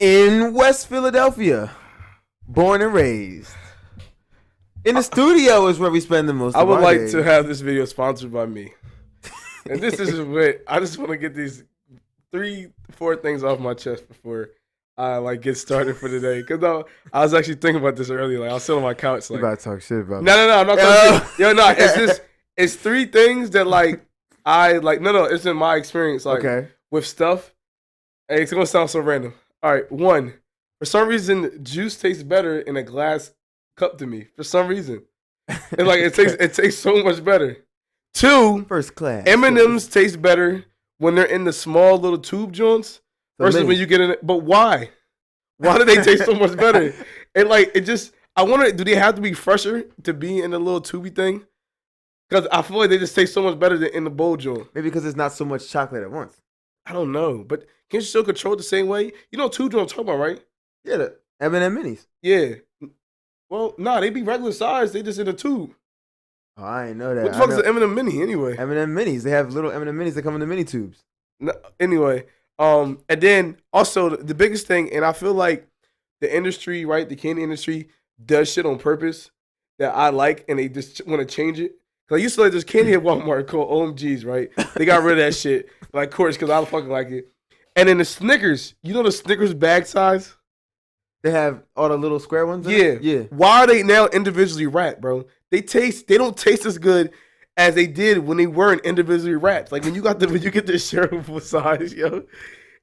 in West Philadelphia, born and raised. In the studio is where we spend the most. I would like days. to have this video sponsored by me, and this is what I just want to get these 3-4 things off my chest before I get started for today. Because I was actually thinking about this earlier. Like I was sitting on my couch. You Like, about to talk shit about me. No, I'm not talking shit. Yo, no, it's just it's 3 things that I like. No, it's in my experience. Like with stuff. Hey, it's gonna sound so random. All right, 1. For some reason, juice tastes better in a glass cup to me. For some reason, it tastes so much better. 2, first class. M&Ms taste better when they're in the small little tube joints versus when you get in it. But why? Why do they taste so much better? I wonder, do they have to be fresher to be in the little tubey thing? Because I feel like they just taste so much better than in the bowl joint. Maybe because there's not so much chocolate at once. I don't know, but can you still control it the same way? You know tube joint I'm talking about, right? Yeah, the M&M minis. Yeah. Well, nah, they be regular size. They just in a tube. Oh, I ain't know that. What the fuck is an M&M mini anyway? M&M minis. They have little M&M minis that come in the mini tubes. No, anyway, and then also the biggest thing, and I feel like the industry, right, the candy industry does shit on purpose that I like, and they just want to change it. Cause I used to like this candy at Walmart called OMGs, right? They got rid of that shit, like, of course, because I fucking like it. And then the Snickers, you know the Snickers bag size? They have all the little square ones? Yeah. Why are they now individually wrapped, bro? They don't taste as good as they did when they weren't individually wrapped. Like when you get the shareable size, yo,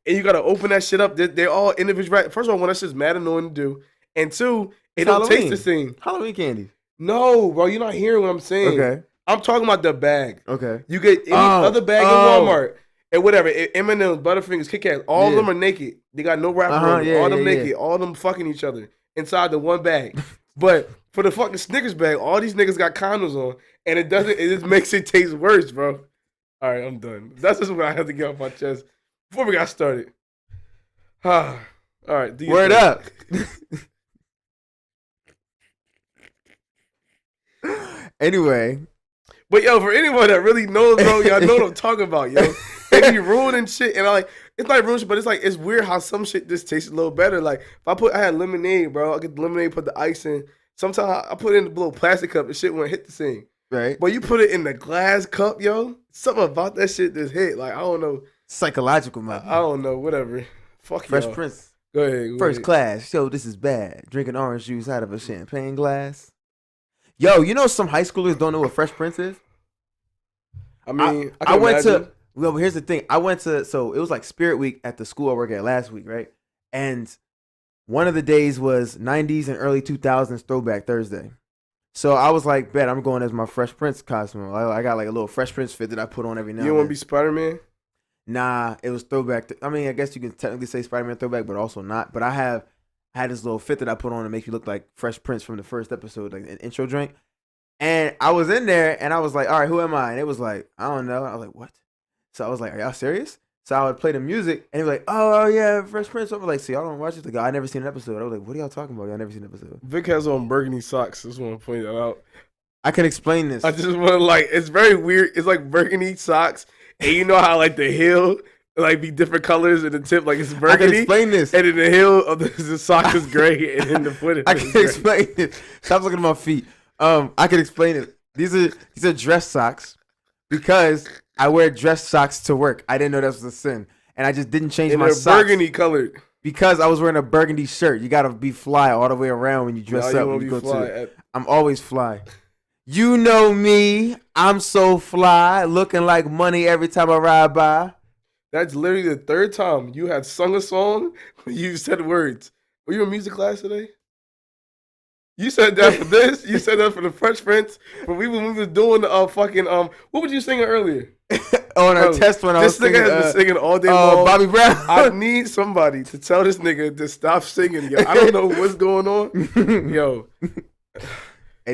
and you gotta open that shit up, they're all individually wrapped. First of all, one, that's just mad annoying to do. And 2, it don't taste the same. Halloween candy. No, bro, you're not hearing what I'm saying. Okay. I'm talking about the bag. Okay. You get any other bag in Walmart. And whatever, M&M's, Butterfingers, Kit Kats, all of them are naked. They got no wrapper on them. All of them naked. All of them fucking each other inside the one bag. But for the fucking Snickers bag, all these niggas got condoms on, and it just makes it taste worse, bro. All right, I'm done. That's just what I had to get off my chest before we got started. All right. Word up. Anyway. But yo, for anyone that really knows, bro, y'all know what I'm talking about, yo. They be ruining shit, and it's not ruining shit, but it's weird how some shit just tastes a little better. Like if I had lemonade, bro, I get the lemonade, put the ice in. Sometimes I put it in the little plastic cup, and shit won't hit the same. Right. But you put it in the glass cup, yo. Something about that shit just hit. Like I don't know. Psychological, man. I don't know. Whatever. Fuck Fresh y'all. Prince. Go ahead. First class. Yo, this is bad. Drinking orange juice out of a champagne glass. Yo, you know some high schoolers don't know what Fresh Prince is? I mean, I went to. Well, here's the thing. I went to. So it was like Spirit Week at the school I work at last week, right? And one of the days was 90s and early 2000s Throwback Thursday. So I was like, bet I'm going as my Fresh Prince costume. I got like a little Fresh Prince fit that I put on every now and then. You want to be Spider-Man? Nah, it was throwback. I mean, I guess you can technically say Spider-Man throwback, but also not. But I had this little fit that I put on to make you look like Fresh Prince from the first episode, like an intro drink. And I was in there, and I was like, all right, who am I? And it was like, I don't know. I was like, what? So I was like, are y'all serious? So I would play the music, and he was like, oh, yeah, Fresh Prince. I was like, see, y'all don't watch it? I never seen an episode. I was like, what are y'all talking about? Y'all never seen an episode. Vic has on burgundy socks. I just want to point that out. I can explain this. I just want to, it's very weird. It's like burgundy socks, and you know how, the heel, be different colors, and the tip, it's burgundy. I can explain this. And then the heel of the sock is gray, and then the foot is I can explain it. Stop looking at my feet. I can explain it. These are dress socks because I wear dress socks to work. I didn't know that was a sin, and I just didn't change my socks. And they're burgundy colored because I was wearing a burgundy shirt. You gotta be fly all the way around when you dress up. When you go to I'm always fly. You know me. I'm so fly, looking like money every time I ride by. That's literally the 3rd time you had sung a song when you said words. Were you in music class today? You said that for this. You said that for the Fresh Prince. But we was doing the fucking what was you singing earlier? On our test when I was singing. This nigga has been singing all day long. Bobby Brown. I need somebody to tell this nigga to stop singing, yo. I don't know what's going on, yo.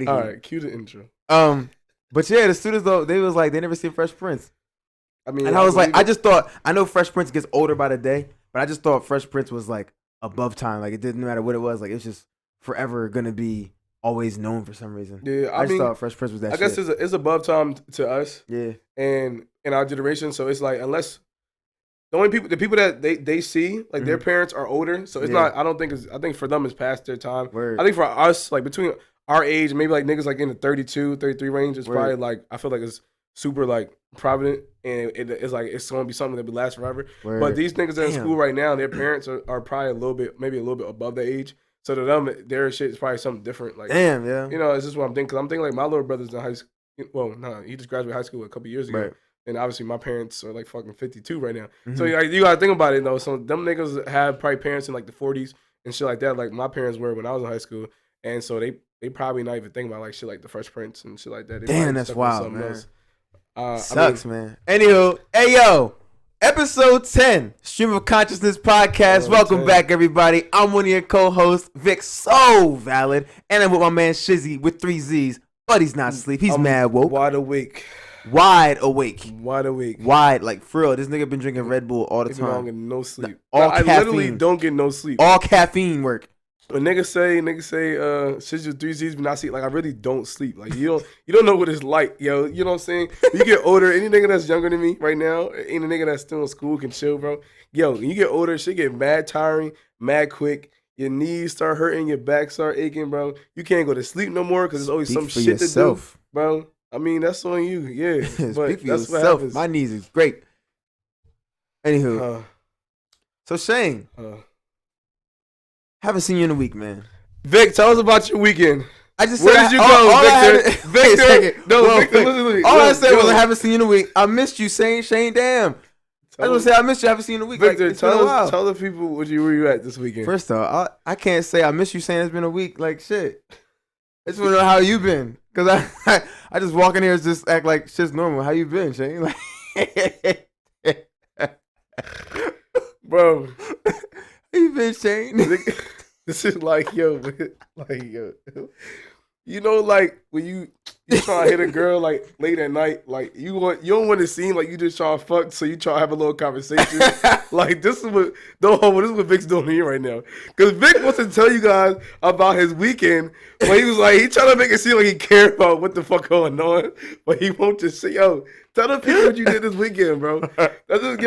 All right, cue the intro. But yeah, the students though they was like they never seen Fresh Prince. I mean, and I was like, I just thought I know Fresh Prince gets older by the day, but I just thought Fresh Prince was above time. It didn't matter what it was. It's just forever gonna be always known for some reason. Yeah, I just thought Fresh Prince was that. I guess it's above time to us. Yeah, and in our generation, so it's unless the people that they see, like their parents are older, so it's not. I don't think I think for them it's past their time. Word. I think for us, like between our age, maybe like niggas like in the 32, 33 range, it's probably like I feel like it's super like provident and it's like it's gonna be something that will last forever. Word. But these niggas that are in school right now, their parents are probably maybe a little bit above that age. So to them, their shit is probably something different. Like you know, it's just what I'm thinking. Cause I'm thinking like my little brother's in high school. Well, no, he just graduated high school a couple years ago. Right. And obviously my parents are like fucking 52 right now. So like, you gotta think about it though. So them niggas have probably parents in like the 40s and shit like that. Like my parents were when I was in high school. And so they probably not even thinking about like shit like the Fresh Prince and shit like that. Damn, that's wild, man. Sucks, man. Anywho, hey yo, episode 10, Stream of Consciousness podcast. Welcome back, everybody. I'm one of your co-hosts, Vic So Valid, and I'm with my man Shizzy with 3 Z's, but he's not asleep. He's mad woke. Wide awake. Wide awake. Wide, like for real. This nigga been drinking Red Bull all the time. I don't get no sleep. I literally don't get no sleep. All caffeine work. When niggas say, shit just 3 Z's but not sleep. Like I really don't sleep. Like you don't know what it's like, yo. You know what I'm saying? When you get older, any nigga that's younger than me right now, any nigga that's still in school can chill, bro. Yo, when you get older, shit get mad tiring, mad quick. Your knees start hurting, your back start aching, bro. You can't go to sleep no more because there's always some shit to do, bro. I mean, that's on you, yeah. But that's what happens. My knees is great. Anywho, so Shane, haven't seen you in a week, man. Vic, tell us about your weekend. I just where said, did you go, Victor? Victor, no, Victor. Listen, all I said was I haven't seen you in a week. I missed you, Shane. Damn. I was gonna say I missed you. I haven't seen you in a week. Victor, like, tell the people where you at this weekend. First off, I can't say I miss you saying it's been a week. Like shit. I just want to know how you been. Cause I just walk in here and just act like shit's normal. How you been, Shane? Like, bro, how you been, Shane? This is like yo. You know, like when you try to hit a girl like late at night, like you don't want to seem like you just try to fuck, so you try to have a little conversation. Like this is what Vic's doing here right now. Cause Vic wants to tell you guys about his weekend, but he was like he trying to make it seem like he cared about what the fuck going on, but he won't just say, yo, tell the people what you did this weekend, bro. Let's just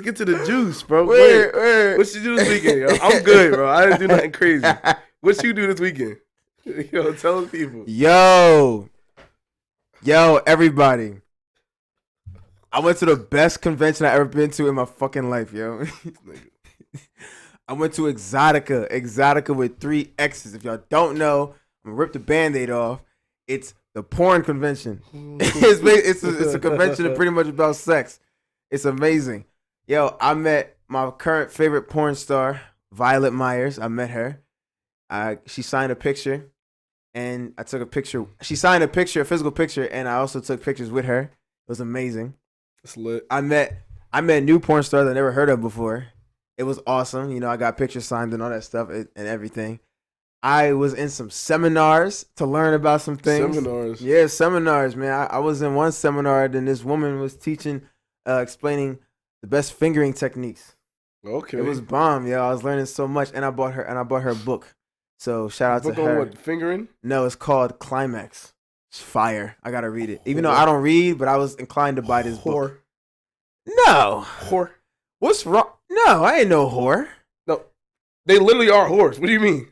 get to the juice, bro. Wait. What you do this weekend, yo? I'm good, bro. I didn't do nothing crazy. What you do this weekend? Yo, tell the people. Yo, everybody. I went to the best convention I ever been to in my fucking life, yo. I went to Exotica with 3 X's. If y'all don't know, I'm gonna rip the Band-Aid off. It's the porn convention. It's a convention pretty much about sex. It's amazing. Yo, I met my current favorite porn star, Violet Myers. I met her. She signed a picture. And I took a picture. She signed a physical picture, and I also took pictures with her. It was amazing. It's lit. I met new porn stars I never heard of before. It was awesome. You know, I got pictures signed and all that stuff and everything. I was in some seminars to learn about some things. Seminars? Yeah, seminars, man. I was in one seminar, and this woman was teaching, explaining the best fingering techniques. Okay. It was bomb, yo. I was learning so much, and I bought her a book. So shout out to her. What, fingering? No, it's called Climax. It's fire. I gotta read it. Even though I don't read, but I was inclined to buy this book. No. Whore. What's wrong? No, I ain't no whore. No. They literally are whores. What do you mean?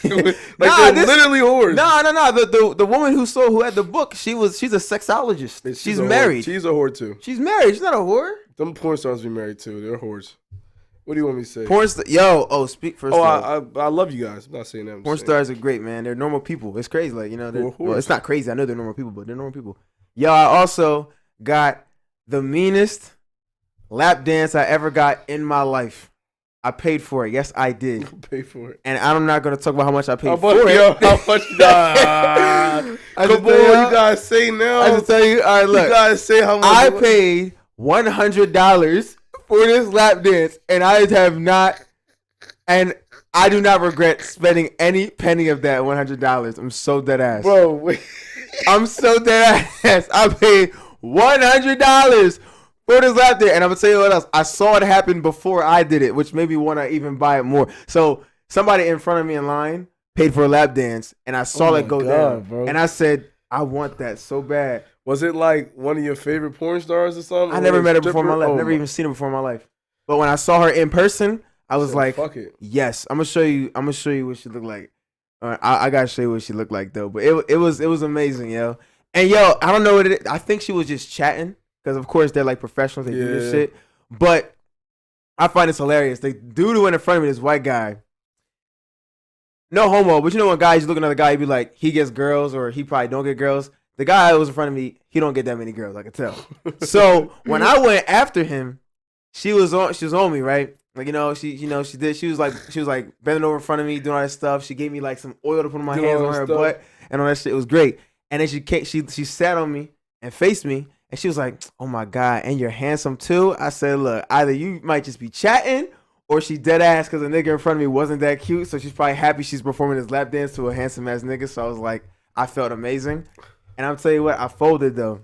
They're literally whores. No. The woman who had the book, she's a sexologist. She's married. She's a whore too. She's married. She's not a whore. Them porn stars be married too. They're whores. What do you want me to say? Speak first. I love you guys. I'm not saying that. Porn stars are great, man. They're normal people. It's crazy. Like, you know, it's not crazy. I know they're normal people, but they're normal people. Yo, I also got the meanest lap dance I ever got in my life. I paid for it. Yes, I did. You paid for it. And I'm not going to talk about how much I paid for it. Yo, how much? Come on, you guys say now. I just tell you. All right, look. You guys say how much. I paid $100 for this lap dance, and I do not regret spending any penny of that $100. I'm so dead ass. Bro, wait. I'm so dead ass. I paid $100 for this lap dance, and I'm gonna tell you what else. I saw it happen before I did it, which made me want to even buy it more. So somebody in front of me in line paid for a lap dance, and I saw it go down, bro. And I said, I want that so bad. Was it like one of your favorite porn stars or something? I never met her before in my life. Never even seen her before in my life. But when I saw her in person, I was like, "Fuck it, yes, I'm gonna show you what she looked like." I gotta show you what she looked like though. But it was amazing, yo. And yo, I don't know what it is. I think she was just chatting because of course they're like professionals. They do this shit. But I find this hilarious. The dude who went in front of me, this white guy. No homo, but you know when guys look at another guy, you be like, he gets girls or he probably don't get girls. The guy who was in front of me, he don't get that many girls, I could tell. So when I went after him, she was on me, right? Like, she was like bending over in front of me, doing all that stuff. She gave me like some oil to put on my hands on her butt and all that shit. It was great. And then she sat on me and faced me and she was like, "Oh my God, and you're handsome too." I said, "Look, either you might just be chatting or she dead ass because the nigga in front of me wasn't that cute. So she's probably happy she's performing this lap dance to a handsome ass nigga." So I was like, I felt amazing. And I'll tell you what, I folded though.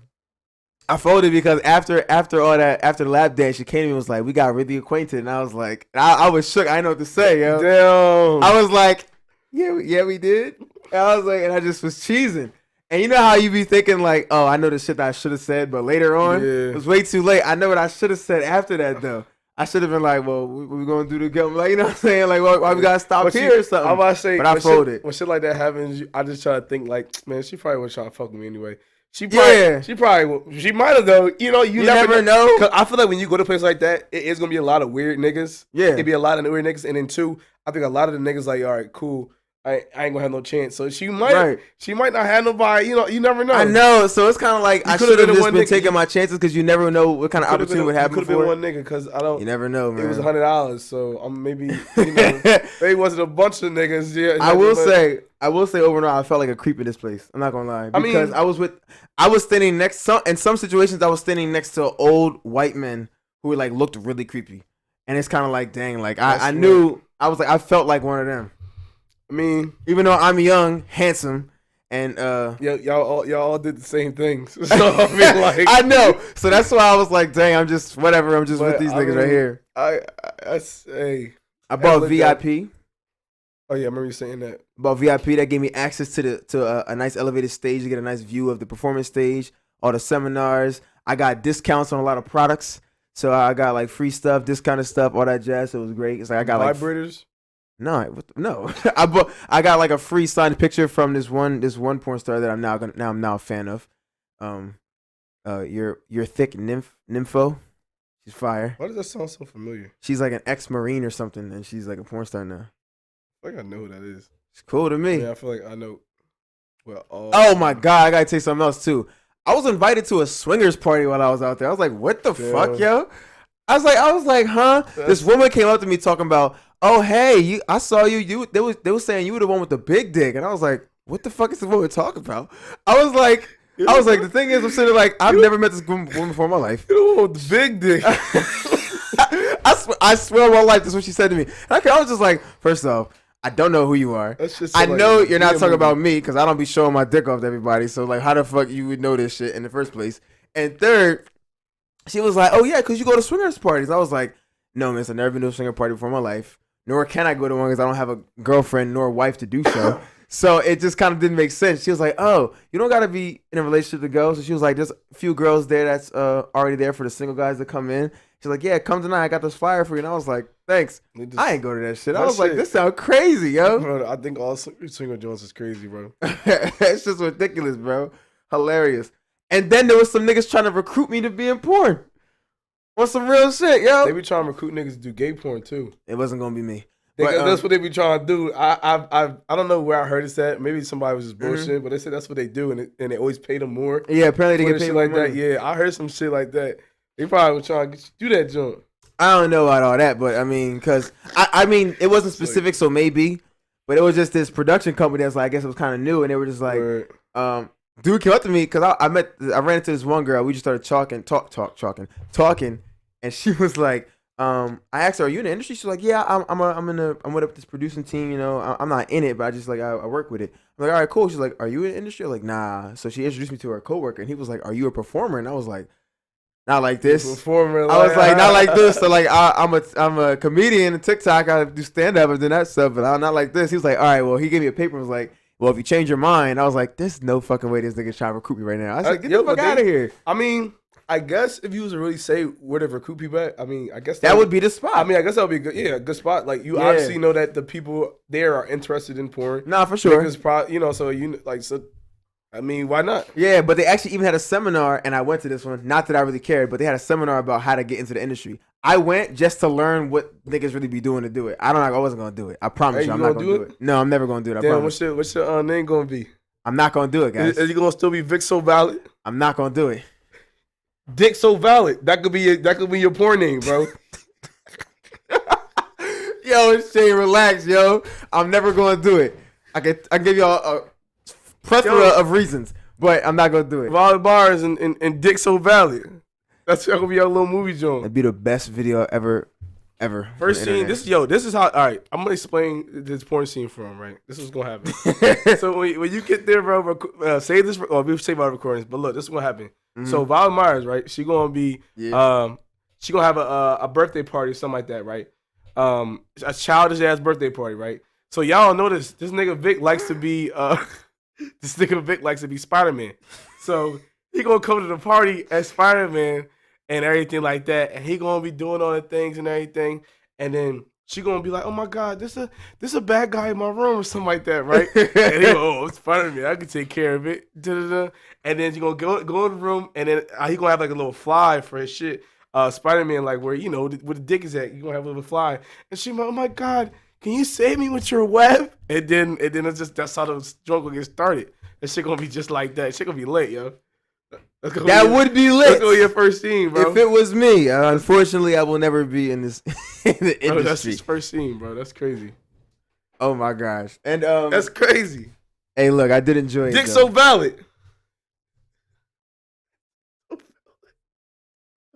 I folded because after all that, after the lap dance, she came to me and was like, "We got really acquainted." And I was like, I was shook. I didn't know what to say, yo. Damn. I was like, yeah, we did. And I was like, and I just was cheesing. And you know how you be thinking like, oh, I know the shit that I should have said, but later on, it was way too late. I know what I should have said after that though. I should have been like, well, we're going to do the game. Like, you know what I'm saying? Like, why we got to stop here or something? I'm about to say, but I folded. When shit like that happens, I just try to think like, man, she probably was trying to fuck with me anyway. She might have though. You never know. Cause I feel like when you go to a place like that, it's going to be a lot of weird niggas. Yeah. It'd be a lot of weird niggas. And then two, I think a lot of the niggas like, all right, cool. I ain't gonna have no chance. So she might not have nobody. You never know. I know. So it's kind of like I should have just been taking my chances because you never know what kind of opportunity would happen. Could have been one nigga because I don't. You never know, man. It was $100, so I'm maybe maybe wasn't a bunch of niggas. Yeah, I will say overall, I felt like a creep in this place. I'm not gonna lie because I was standing in some situations. I was standing next to old white men who like looked really creepy, and it's kind of like, dang, like I knew I was like I felt like one of them. I mean, even though I'm young, handsome, and y'all all did the same things. So I mean, like I know. So that's why I was like, dang, I'm just whatever. I'm just with these niggas right here. I bought VIP. Oh yeah, I remember you saying that. Bought VIP. That gave me access to a nice elevated stage to get a nice view of the performance stage, all the seminars. I got discounts on a lot of products, so I got like free stuff, discounted stuff, all that jazz. So it was great. It's like I got vibrators. No. I got like a free signed picture from this one porn star that I'm now a fan of. Your thick nympho. She's fire. Why does that sound so familiar? She's like an ex-Marine or something, and she's like a porn star now. I think I know who that is. It's cool to me. Yeah, I feel like I know. Well, oh my God, I gotta tell you something else too. I was invited to a swingers party while I was out there. I was like, what the fuck, yo? I was like, huh? This woman came up to me talking about, oh hey, I saw you. They were saying you were the one with the big dick, and I was like, what the fuck is this woman talking about? I was like, the thing is, I'm sitting there like, I've never met this woman before in my life. You the one with the big dick. I swear on my life, that's what she said to me. And I was just like, first off, I don't know who you are. I know you're not talking about me because I don't be showing my dick off to everybody. So like, how the fuck you would know this shit in the first place? And third, she was like, oh yeah, because you go to swingers parties. I was like, no, miss, I've never been to a swinger party before in my life. Nor can I go to one because I don't have a girlfriend nor wife to do so. So it just kind of didn't make sense. She was like, oh, you don't got to be in a relationship to go. So she was like, there's a few girls there that's already there for the single guys to come in. She's like, yeah, come tonight. I got this flyer for you. And I was like, thanks. I ain't go to that shit. I was like, this sounds crazy, yo. Bro, I think all single joints is crazy, bro. It's just ridiculous, bro. Hilarious. And then there was some niggas trying to recruit me to be in porn. On some real shit, yo. They be trying to recruit niggas to do gay porn, too. It wasn't going to be me. That's what they be trying to do. I don't know where I heard it at. Maybe somebody was just bullshit, but they said that's what they do, and they always pay them more. Yeah, apparently they get paid like money. That. Yeah, I heard some shit like that. They probably were trying to do that junk. I don't know about all that, but I mean, because I mean, it wasn't specific, so maybe, but it was just this production company that's like, I guess it was kind of new, and they were just like, dude came up to me because I ran into this one girl. We just started talking, and she was like, I asked her, are you in the industry? She's like, yeah, I'm with this producing team. You know, I'm not in it, but I just like I work with it. I'm like, all right, cool. She's like, are you in the industry? I'm like, nah. So she introduced me to her coworker, and he was like, are you a performer? And I was like, not like this. Performer. I was like, not like this. So like, I'm a comedian, a TikTok. I do stand up and then that stuff, but I'm not like this. He was like, all right, well, he gave me a paper and was like, well, if you change your mind, I was like, there's no fucking way this nigga's trying to recruit me right now. I said, get the fuck out of here. I mean, I guess if you was to really say where to recruit people at, I mean, I guess that would be the spot. I mean, I guess that would be good. Yeah, a good spot. Like you obviously know that the people there are interested in porn. Nah, for sure. So I mean, why not? Yeah, but they actually even had a seminar, and I went to this one. Not that I really cared, but they had a seminar about how to get into the industry. I went just to learn what niggas really be doing to do it. I wasn't gonna do it. I promise you, I'm not gonna do it. No, I'm never gonna do it. I promise. What's your name gonna be? I'm not gonna do it, guys. Is you gonna still be Vic So Valid? I'm not gonna do it. Dick So Valid. That could be your porn name, bro. Yo, Shane, relax, yo. I'm never gonna do it. I can give y'all a plethora of reasons, but I'm not gonna do it. Valid bars and Dick So Valid. That's gonna be your little movie joint. That'd be the best video ever. First scene. This is how. All right, I'm gonna explain this porn scene for him. Right, this is what's gonna happen. So when you get there, bro, save this. We'll save our recordings. But look, this is what happened. Mm-hmm. So Violet Myers, right? She gonna be, she gonna have a birthday party or something like that, right? A childish ass birthday party, right? So y'all know this nigga Vic likes to be Spider-Man. So he gonna come to the party as Spider-Man and everything like that, and he gonna be doing all the things and everything, and then she gonna be like, "Oh my God, this a bad guy in my room" or something like that, right? And he go, "Oh, Spider-Man, I can take care of it." Da-da-da. And then she gonna go in the room, and then he gonna have like a little fly for his shit. Spider-Man, like where where the dick is at, you gonna have a little fly, and she like, "Oh my God, can you save me with your web?" And then it's just that's how the struggle gets started. That shit gonna be just like that. Shit gonna be lit, yo. That would be lit. Let's go your first scene, bro. If it was me, unfortunately, I will never be in this in the industry. Bro, that's his first scene, bro. That's crazy. Oh my gosh, and that's crazy. Hey, look, I did enjoy it. Dick So Valid.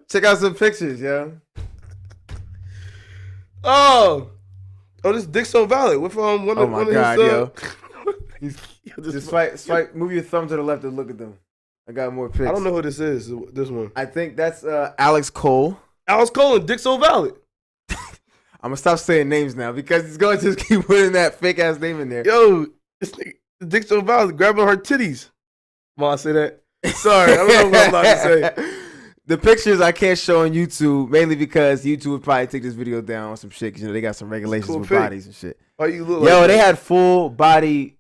Check out some pictures, yo. Oh, this Dick So Valid. With one oh my of God, his, yo. Just swipe, move your thumb to the left and look at them. I got more pics. I don't know who this is. This one. I think that's Alex Cole. Alex Cole and Dick So Valid. I'm gonna stop saying names now because he's going to just keep putting that fake ass name in there. Yo, this Dick So Valid grabbing her titties. While I say that. Sorry, I don't know what I'm about to say. The pictures I can't show on YouTube mainly because YouTube would probably take this video down on some shit because they got some regulations with bodies and shit. Oh, you look yo, like they had full body.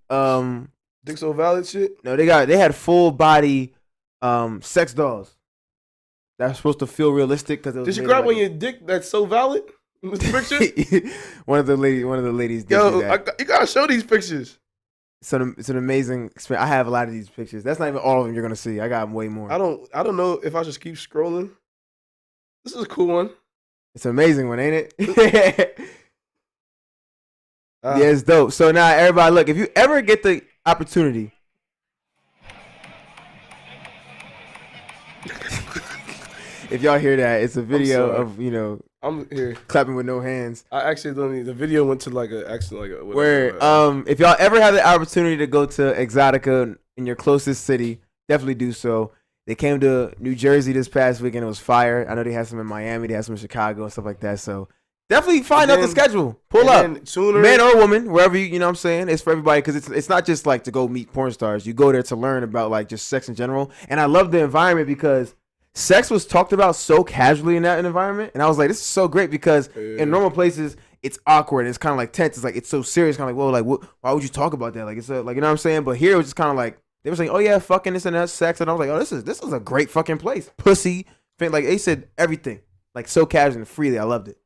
Dick So Valid shit. No, they had full body. Sex dolls. That's supposed to feel realistic because it was. Did you grab on your dick that's so valid in this picture? one of the ladies. Did yo, do that. You gotta show these pictures. It's an amazing experience. I have a lot of these pictures. That's not even all of them you're gonna see. I got way more. I don't know if I should keep scrolling. This is a cool one. It's an amazing one, ain't it? Yeah, it's dope. So now everybody, look. If you ever get the opportunity. If y'all hear that, it's a video of I'm here clapping with no hands. I actually don't need the video went to like a where if y'all ever have the opportunity to go to Exotica in your closest city, definitely do so. They came to New Jersey this past weekend. It was fire. I know they had some in Miami, they had some in Chicago and stuff like that. So definitely find out the schedule. Pull up, sooner, man or woman, wherever you know what I'm saying. It's for everybody because it's not just like to go meet porn stars. You go there to learn about like just sex in general. And I love the environment because sex was talked about so casually in that environment, and I was like, "This is so great," because in normal places it's awkward. It's kind of like tense. It's like it's so serious. Kind of like, "Whoa, like why would you talk about that?" Like it's like you know what I'm saying. But here it was just kind of like they were saying, "Oh yeah, fucking this and that sex," and I was like, "Oh, this is a great fucking place." Pussy, like they said everything, like so casual and freely. I loved it.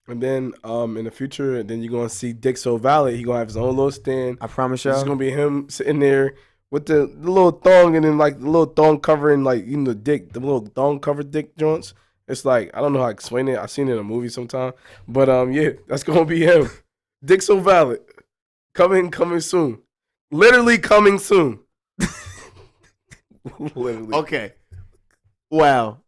And then in the future, then you're gonna see Dick So Valid. He gonna have his own little stand. I promise y'all. It's gonna be him sitting there with the little thong and then like the little thong covering like the dick, the little thong covered dick joints. It's like I don't know how to explain it. I've seen it in a movie sometime. But yeah, that's gonna be him. Dick So Valid. Coming soon. Literally coming soon. Literally. Okay. Wow.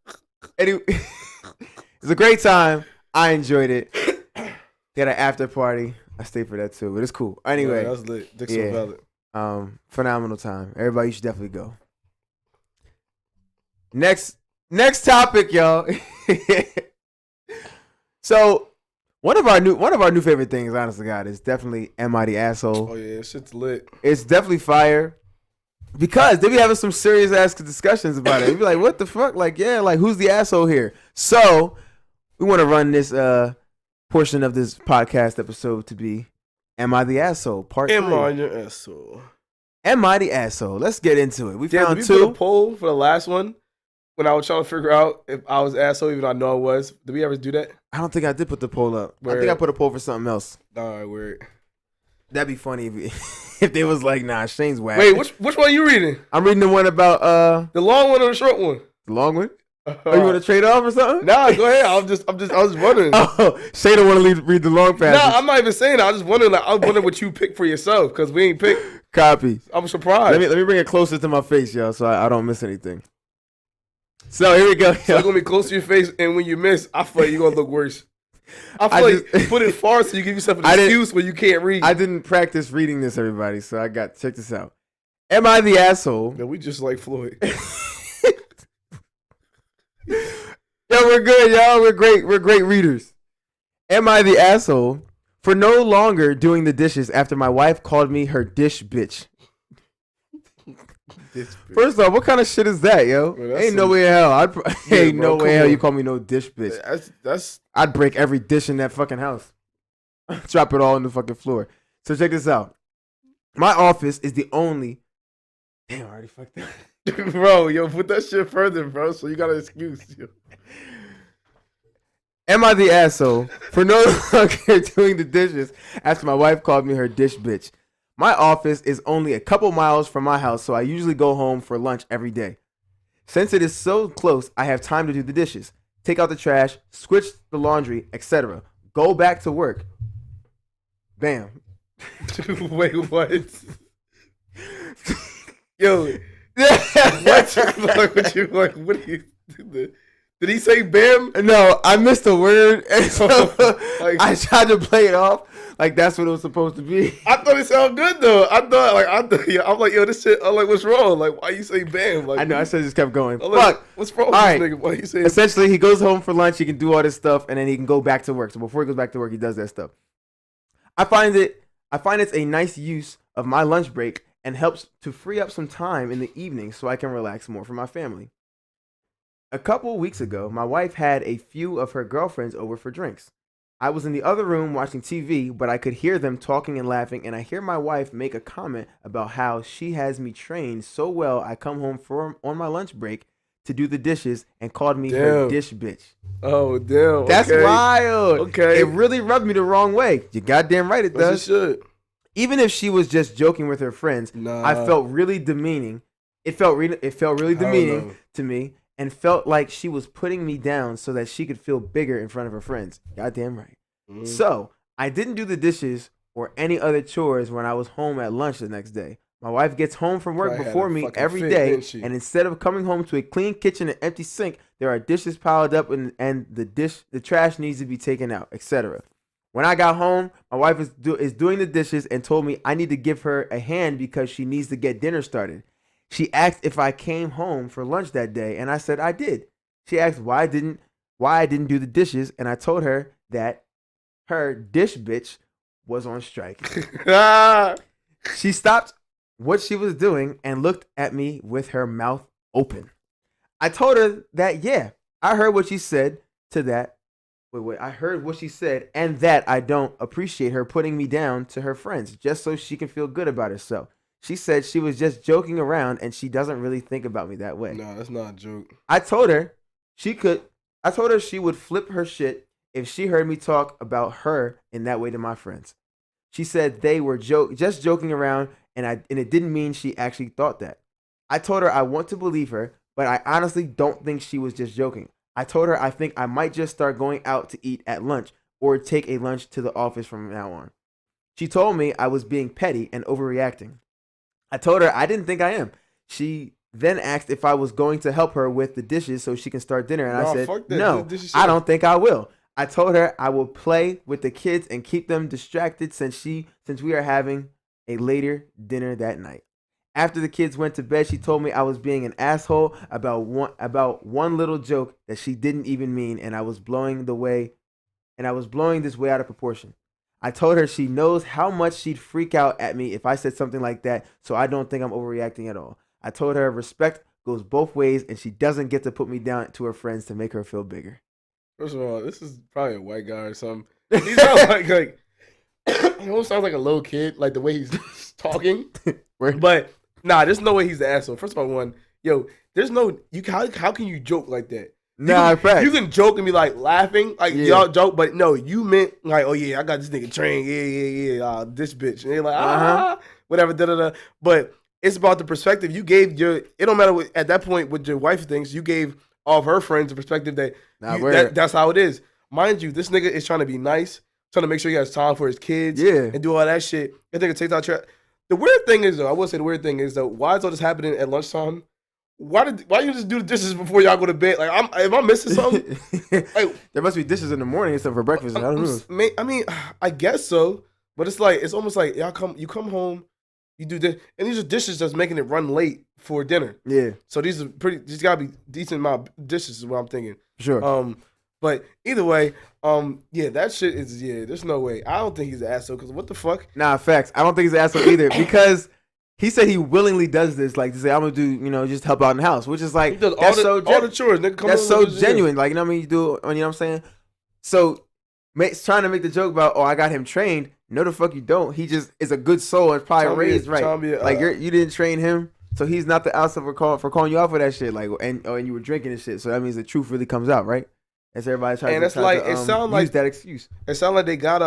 Anyway, it's a great time. I enjoyed it. They had an after party. I stayed for that too, but it's cool. Anyway. Yeah, that was lit. Dick So Valid. Phenomenal time. Everybody, you should definitely go. Next topic, y'all. So One of our new favorite things, honest to God, is definitely Am I the Asshole? Oh yeah, shit's lit. It's definitely fire. Because they be having some serious ass discussions about it. You be like, what the fuck? Like, yeah, like who's the asshole here? So we want to run this portion of this podcast episode to be Am I the Asshole? Part 3. Am I the asshole? Am I the asshole? Let's get into it. We found did we 2. put a poll for the last one when I was trying to figure out if I was asshole, even though I know I was. Did we ever do that? I don't think I did put the poll up. Word. I think I put a poll for something else. All right, weird. That'd be funny if they was like, nah, Shane's whack. Wait, which one are you reading? I'm reading the one about the long one or the short one? The long one? Oh, you want to trade off or something? Nah, go ahead. I was just wondering. Oh, Shane don't want to read the long passage. Nah, I'm not even saying that. I was just wondering. Like, I was wondering what you picked for yourself because we ain't picked. Copy. I'm surprised. Let me bring it closer to my face, y'all, so I don't miss anything. So here we go. So it's gonna be close to your face, and when you miss, I feel like you're gonna look worse. I feel like put it far so you give yourself an excuse when you can't read. I didn't practice reading this, everybody, so check this out. Am I the asshole? No, we just like Floyd. Yo, we're good, y'all. We're great readers. Am I the asshole for no longer doing the dishes after my wife called me her dish bitch? First off, what kind of shit is that, yo? Bro, ain't no way in hell. Ain't no way in hell you call me no dish bitch. That's I'd break every dish in that fucking house. Drop it all on the fucking floor. So check this out. My office is the only. Damn, I already fucked up. Bro, yo, put that shit further, bro. So you got an excuse. Yo. Am I the asshole for no longer doing the dishes after my wife called me her dish bitch? My office is only a couple miles from my house, so I usually go home for lunch every day. Since it is so close, I have time to do the dishes, take out the trash, switch the laundry, etc. Go back to work. Bam. Wait, what? Yo, what do you do? Did he say bam? No, I missed a word, and so I tried to play it off like that's what it was supposed to be. I thought it sounded good though. I'm like, yo, this shit. I'm like, what's wrong? Like, why you say bam? Like, I know, I should have just kept going. Like, Fuck. What's wrong with all this right. nigga? Why you say? Essentially, he goes home for lunch. He can do all this stuff, and then he can go back to work. So before he goes back to work, he does that stuff. I find it's a nice use of my lunch break and helps to free up some time in the evening so I can relax more for my family. A couple weeks ago, my wife had a few of her girlfriends over for drinks. I was in the other room watching TV, but I could hear them talking and laughing, and I hear my wife make a comment about how she has me trained so well I come home on my lunch break to do the dishes and called me her dish bitch. Oh, damn. That's wild. Okay. It really rubbed me the wrong way. You goddamn right it does. It should. Even if she was just joking with her friends, I felt really demeaning. It felt really demeaning to me. And felt like she was putting me down so that she could feel bigger in front of her friends. Goddamn right. So, I didn't do the dishes or any other chores when I was home at lunch the next day. My wife gets home from work before me every day, and instead of coming home to a clean kitchen and empty sink, there are dishes piled up and the trash needs to be taken out, etc. When I got home, my wife is doing the dishes and told me I need to give her a hand because she needs to get dinner started. She asked if I came home for lunch that day, and I said I did. She asked why I didn't do the dishes, and I told her that her dish bitch was on strike. She stopped what she was doing and looked at me with her mouth open. I told her that, yeah, I heard what she said to that. I heard what she said, and that I don't appreciate her putting me down to her friends just so she can feel good about herself. She said she was just joking around and she doesn't really think about me that way. No, that's not a joke. I told her she would flip her shit if she heard me talk about her in that way to my friends. She said they were just joking around and it didn't mean she actually thought that. I told her I want to believe her, but I honestly don't think she was just joking. I told her I think I might just start going out to eat at lunch or take a lunch to the office from now on. She told me I was being petty and overreacting. I told her I didn't think I am. She then asked if I was going to help her with the dishes so she can start dinner. And I said, no, I don't think I will. I told her I will play with the kids and keep them distracted since we are having a later dinner that night. After the kids went to bed, she told me I was being an asshole about one little joke that she didn't even mean, and I was blowing and I was blowing this way out of proportion. I told her she knows how much she'd freak out at me if I said something like that, so I don't think I'm overreacting at all. I told her respect goes both ways, and she doesn't get to put me down to her friends to make her feel bigger. First of all, this is probably a white guy or something. He sounds like he almost sounds like a little kid, like the way he's talking. But nah, there's no way he's the asshole. First of all, there's no how can you joke like that? Nah, fact. You can joke and be like laughing, like y'all joke, but no, you meant like, oh yeah, I got this nigga trained, yeah, this bitch, and they're like, whatever, da. But it's about the perspective you gave it don't matter what, at that point what your wife thinks. You gave all of her friends the perspective that, that's how it is. Mind you, this nigga is trying to be nice, trying to make sure he has time for his kids, and do all that shit. I think it takes out track. The weird thing is though, I will say the weird thing is though, why is all this happening at lunchtime? Why you just do the dishes before y'all go to bed? Like, am I missing something? Like, there must be dishes in the morning and stuff for breakfast. I don't know. I mean, I guess so, but it's like it's almost like you come home, you do this, and these are dishes that's making it run late for dinner. Yeah. So these gotta be decent amount of dishes is what I'm thinking. Sure. But either way, that shit is there's no way. I don't think he's an asshole because what the fuck? Nah, facts. I don't think he's an asshole either because. He said he willingly does this, like to say, I'm gonna do, just help out in the house, which is like all the chores. Nigga, that's so genuine, like you know what I mean. You do, you know what I'm saying. So, trying to make the joke about, I got him trained. No, the fuck you don't. He just is a good soul and probably raised right. Like you didn't train him, so he's not the asshole for calling you out for that shit. Like and you were drinking and shit. So that means the truth really comes out, right? As everybody tries to use that excuse. It sounds like they got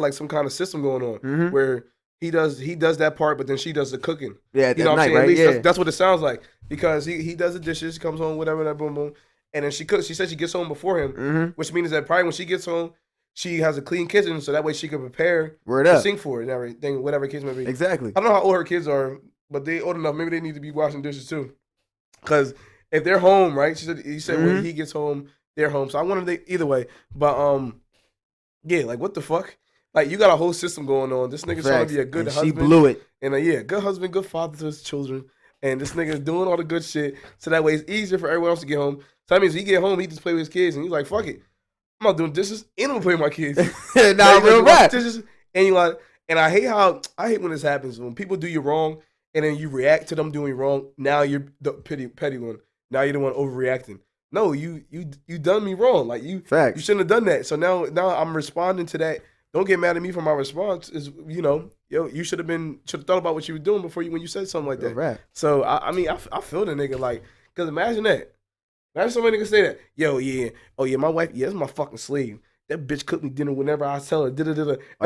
like some kind of system going on where. He does that part, but then she does the cooking. Yeah, you know what I'm saying? Right? At least yeah. That's what it sounds like because he does the dishes, comes home, whatever, that boom boom, and then she cooks. She said she gets home before him, which means that probably when she gets home, she has a clean kitchen, so that way she can prepare to sing for it and everything, whatever kids may be. Exactly. I don't know how old her kids are, but they old enough. Maybe they need to be washing dishes too, because if they're home, right? He said when he gets home, they're home. So I wonder either way, but like what the fuck. Like, you got a whole system going on. This nigga's trying to be a good husband. She blew it. And good husband, good father to his children. And this nigga's doing all the good shit. So that way it's easier for everyone else to get home. So that means he get home, he just play with his kids. And he's like, fuck it. I'm not doing dishes. And I'm going to play with my kids. Nah, real rap. And I hate when this happens. When people do you wrong and then you react to them doing wrong. Now you're the petty one. Now you're the one overreacting. No, you done me wrong. Like, you shouldn't have done that. So now I'm responding to that. Don't get mad at me for my response. Is you should have thought about what you were doing before when you said something like that. Right. So I feel the nigga like, because imagine that. Imagine somebody can say that. My wife, that's my fucking slave. That bitch cooked me dinner whenever I tell her. And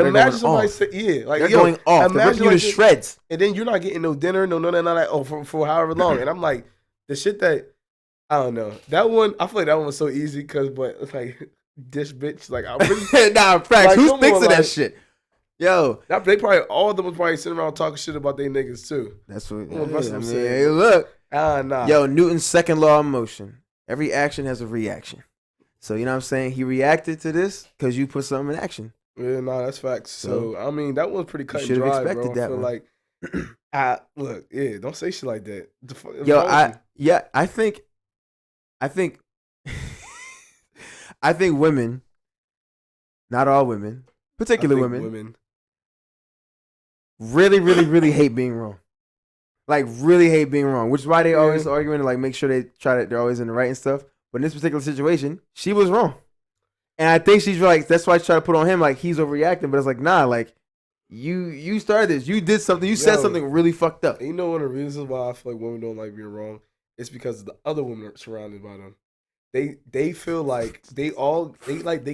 imagine somebody say, they're going off. They're ripping you to shreds. And then you're not getting no dinner, no none of that. For however long. And I'm like, the shit that I don't know. That one, I feel like that one was so easy but it's like. This bitch, like I really nah, facts. Like, who thinks of that shit? Yo, they probably all of them was probably sitting around talking shit about their niggas too. That's what hey, look. Nah. Yo, Newton's second law of motion. Every action has a reaction. So you know what I'm saying? He reacted to this because you put something in action. Yeah, that's facts. So I mean, that one's pretty cut and dry, expected bro. That I feel one. Like, don't say shit like that. I think. I think women, not all women, particular women, really, really, really hate being wrong. Like, really hate being wrong, which is why they always arguing to, like, make sure they're always in the right and stuff. But in this particular situation, she was wrong. And I think she's like, that's why she tried to put on him, like, he's overreacting. But it's like, nah, like, you started this. You did something. You said something really fucked up. You know one of the reasons why I feel like women don't like being wrong? It's because the other women are surrounded by them. They feel like they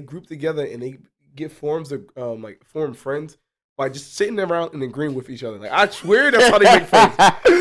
group together and they get form friends by just sitting around and agreeing with each other. Like, I swear that's how they make friends.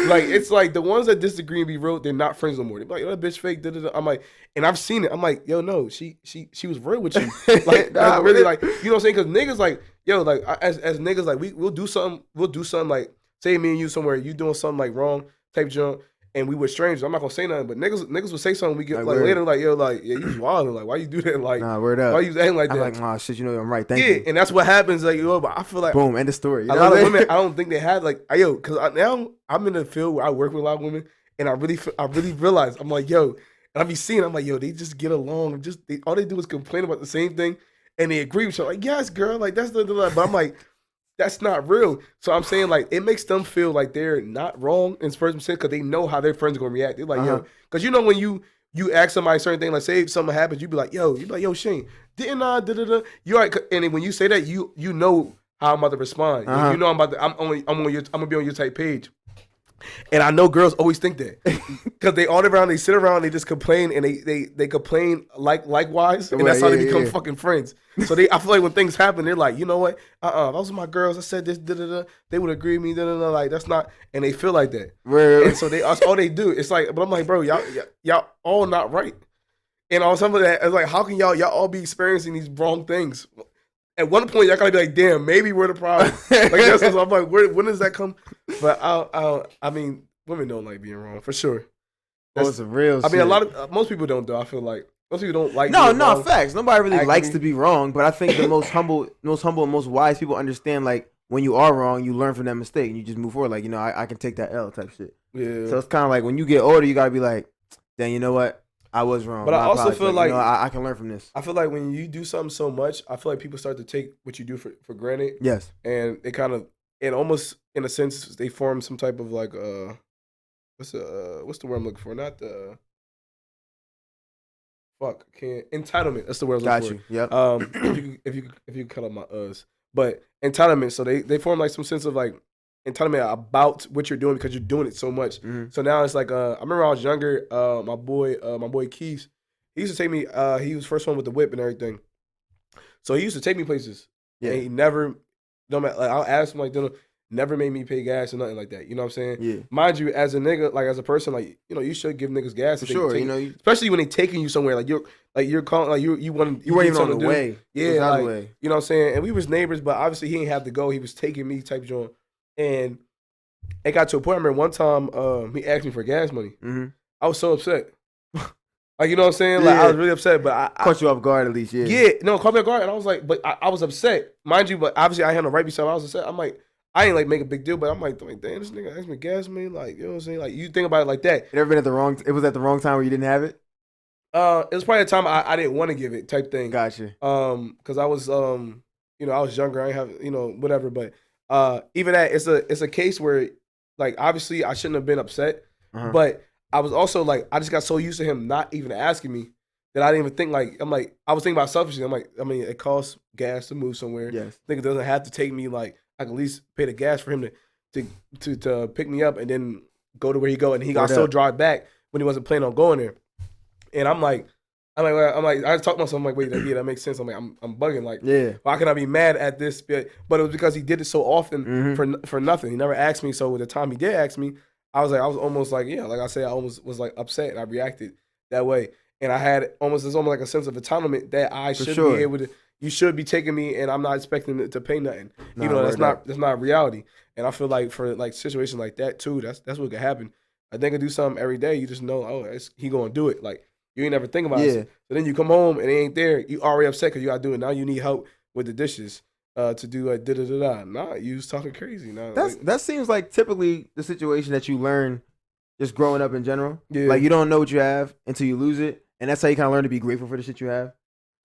Like, it's like the ones that disagree and be real, they're not friends no more. They're like, that bitch fake. I'm like, and I've seen it. I'm like, yo, no, she was real with you. Like, really, like, you know what I'm saying? Because niggas like, yo, like as niggas, like we'll do something like, say me and you somewhere, you doing something like wrong type junk. And we were strangers. I'm not gonna say nothing, but niggas would say something. We get like later, like, yo, like, yeah, you was wilding. Like, why you do that? Like, nah, word up. Why you acting like that? I'm like, nah, shit, you know I'm right. Thank you. And that's what happens. Like, yo, but I feel like boom, end of story. You a lot of women, I don't think they have like, because now I'm in a field where I work with a lot of women, and I really realize I'm like, yo, And I be seeing, I'm like, yo, they just get along. All they do is complain about the same thing, and they agree with each other. Like, yes, girl, like that's the. But I'm like, that's not real. So I'm saying like it makes them feel like they're not wrong in first percent because they know how their friends are gonna react. They're like, yo, because you know when you ask somebody a certain thing, like say if something happens, you be like, yo, Shane, didn't I? You right? And then when you say that, you know how I'm about to respond. You know I'm gonna be on your type page. And I know girls always think that because they sit around, they just complain, and they complain likewise, and that's how they become fucking friends. So I feel like when things happen, they're like, you know what? Those are my girls. I said this, they would agree with me, like that's not, and they feel like that. Really? And so that's all they do. It's like, but I'm like, bro, y'all all not right. And on some of that, it's like, how can y'all all be experiencing these wrong things? At one point, y'all gotta be like, damn, maybe we're the problem. Like that's what I'm like, when does that come? But I mean, women don't like being wrong for sure. That's real. I mean, most people don't though. I feel like most people don't like. No, facts. Nobody really likes to be wrong, but I think the most humble, and most wise people understand like when you are wrong, you learn from that mistake and you just move forward. Like I can take that L type shit. Yeah. So it's kind of like when you get older, you gotta be like, dang, you know what? I was wrong. But I also feel like I can learn from this. I feel like when you do something so much, I feel like people start to take what you do for granted. Yes. And they kind of, and almost in a sense, they form some type of like what's the word I'm looking for? Not the entitlement. That's the word I'm looking for. Yep. If you cut out my us, but entitlement. So they form like some sense of like entitlement about what you're doing because you're doing it so much. Mm-hmm. So now it's like I remember when I was younger, my boy Keith, he used to take me. He was the first one with the whip and everything. So he used to take me places. Yeah. And he never, no matter, like I'll ask him like, never made me pay gas or nothing like that. You know what I'm saying? Yeah. Mind you, as a nigga, like as a person, like you should give niggas gas. For sure. Especially when they taking you somewhere, like you're calling, like you want you weren't even on the way. Yeah, like, way. You know what I'm saying? And we was neighbors, but obviously he didn't have to go. He was taking me type joint. And it got to a point. I remember one time he asked me for gas money. Mm-hmm. I was so upset. Like, you know what I'm saying? Like, I was really upset. But I caught you off guard at least, yeah. Yeah, no, caught me off guard. And I was like, but I was upset. Mind you, but obviously I had no right beside me. I was upset. I'm like, I ain't like make a big deal, but I'm like, damn, this nigga asked me gas money. Like, you know what I'm saying? Like, you think about it like that. It ever been it was at the wrong time where you didn't have it? It was probably a time I didn't want to give it type thing. Gotcha. Because I was, I was younger. I didn't have, whatever. But even that, it's a case where, like, obviously I shouldn't have been upset, but I was also like, I just got so used to him not even asking me that I didn't even think like, I was thinking about selfishly. I'm like, I mean, it costs gas to move somewhere. Yes. Nigga doesn't have to take me, like, I can at least pay the gas for him to pick me up and then go to where he go, and he got still drive back when he wasn't planning on going there. And I'm like, I just talked to myself. I'm like, wait, yeah, that makes sense. I'm like, I'm bugging. Like, yeah, why can I be mad at this? But it was because he did it so often for nothing. He never asked me. So with the time he did ask me, I was almost like, yeah, like I said, I almost was like upset, and I reacted that way. And I had it's almost like a sense of entitlement that I should be able to. You should be taking me, and I'm not expecting to pay nothing. That's not reality. And I feel like for like situations like that too, that's what could happen. A nigga do something every day, you just know, he gonna do it. Like, you ain't never think about it. So then you come home and it ain't there. You already upset because you gotta do it. Now you need help with the dishes to do like da-da-da-da. Nah, you was talking crazy. Nah, that seems like typically the situation that you learn just growing up in general. Yeah. Like, you don't know what you have until you lose it. And that's how you kind of learn to be grateful for the shit you have.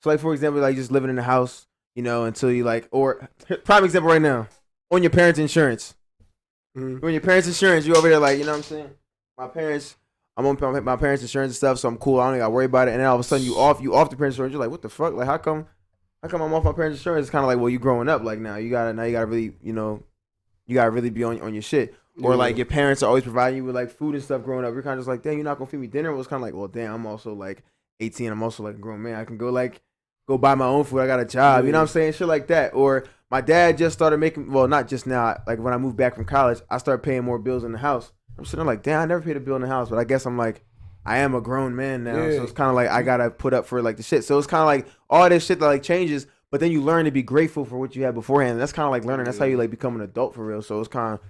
So, like, for example, like just living in a house, until you like, or prime example right now, on your parents' insurance. Mm-hmm. When your parents' insurance, you over there like, you know what I'm saying? I'm on my parents' insurance and stuff, so I'm cool. I don't even got to worry about it. And then all of a sudden, you off the parents' insurance. You're like, what the fuck? Like, how come I'm off my parents' insurance? It's kind of like, well, you growing up. Like, now you gotta really, you gotta really be on your shit. Or like your parents are always providing you with like food and stuff growing up. You're kind of just like, dang, you're not gonna feed me dinner. It was kind of like, well, damn, I'm also like 18. I'm also like a grown man. I can go buy my own food. I got a job. You know what I'm saying? Shit like that. Or my dad just started making, well, not just now. Like when I moved back from college, I started paying more bills in the house. I'm sitting there like, damn, I never paid a bill in the house. But I guess I'm like, I am a grown man now. So it's kind of like I got to put up for like the shit. So it's kind of like all this shit that like changes. But then you learn to be grateful for what you had beforehand. That's kind of like learning. That's how you like become an adult for real. So it's kind of,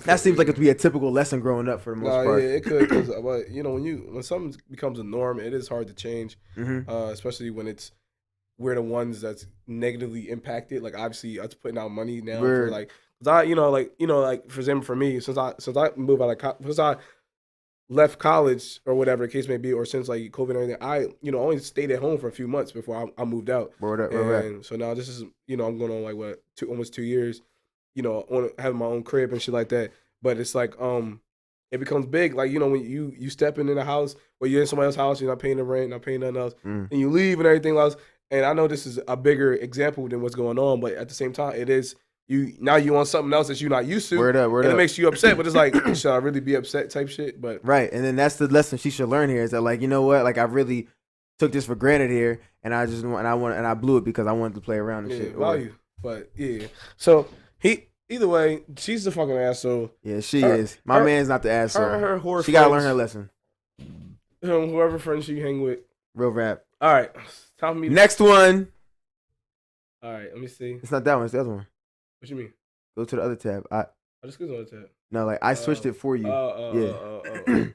that seems like it would be a typical lesson growing up for the most part. Yeah, it could. Cause, but when something becomes a norm, it is hard to change. Especially when we're the ones that's negatively impacted. Like obviously, us putting out money now for like, cause like for example, for me, since I moved out of college, left college or whatever the case may be, or since like COVID and everything, I only stayed at home for a few months before I moved out. And so now this is I'm going on like what almost 2 years, on having my own crib and shit like that. But it's like it becomes big, like when you step in a house or you're in somebody else's house, you're not paying the rent, not paying nothing else, and you leave and everything else. And I know this is a bigger example than what's going on, but at the same time, it is. You want something else that you're not used to. Word up. It makes you upset, but it's like, should I really be upset type shit? But right, and then that's the lesson she should learn here is that like you know what, like I really took this for granted here, and I blew it because I wanted to play around and shit. Value, but yeah. So either way, she's the fucking asshole. Yeah, she is. My man's not the asshole. Her whore. She gotta learn her lesson. Whoever friends she hang with. Real rap. All right, tell me next one. All right, let me see. It's not that one. It's the other one. What you mean? Go to the other tab. I just go to the other tab. No, like I switched it for you. Yeah.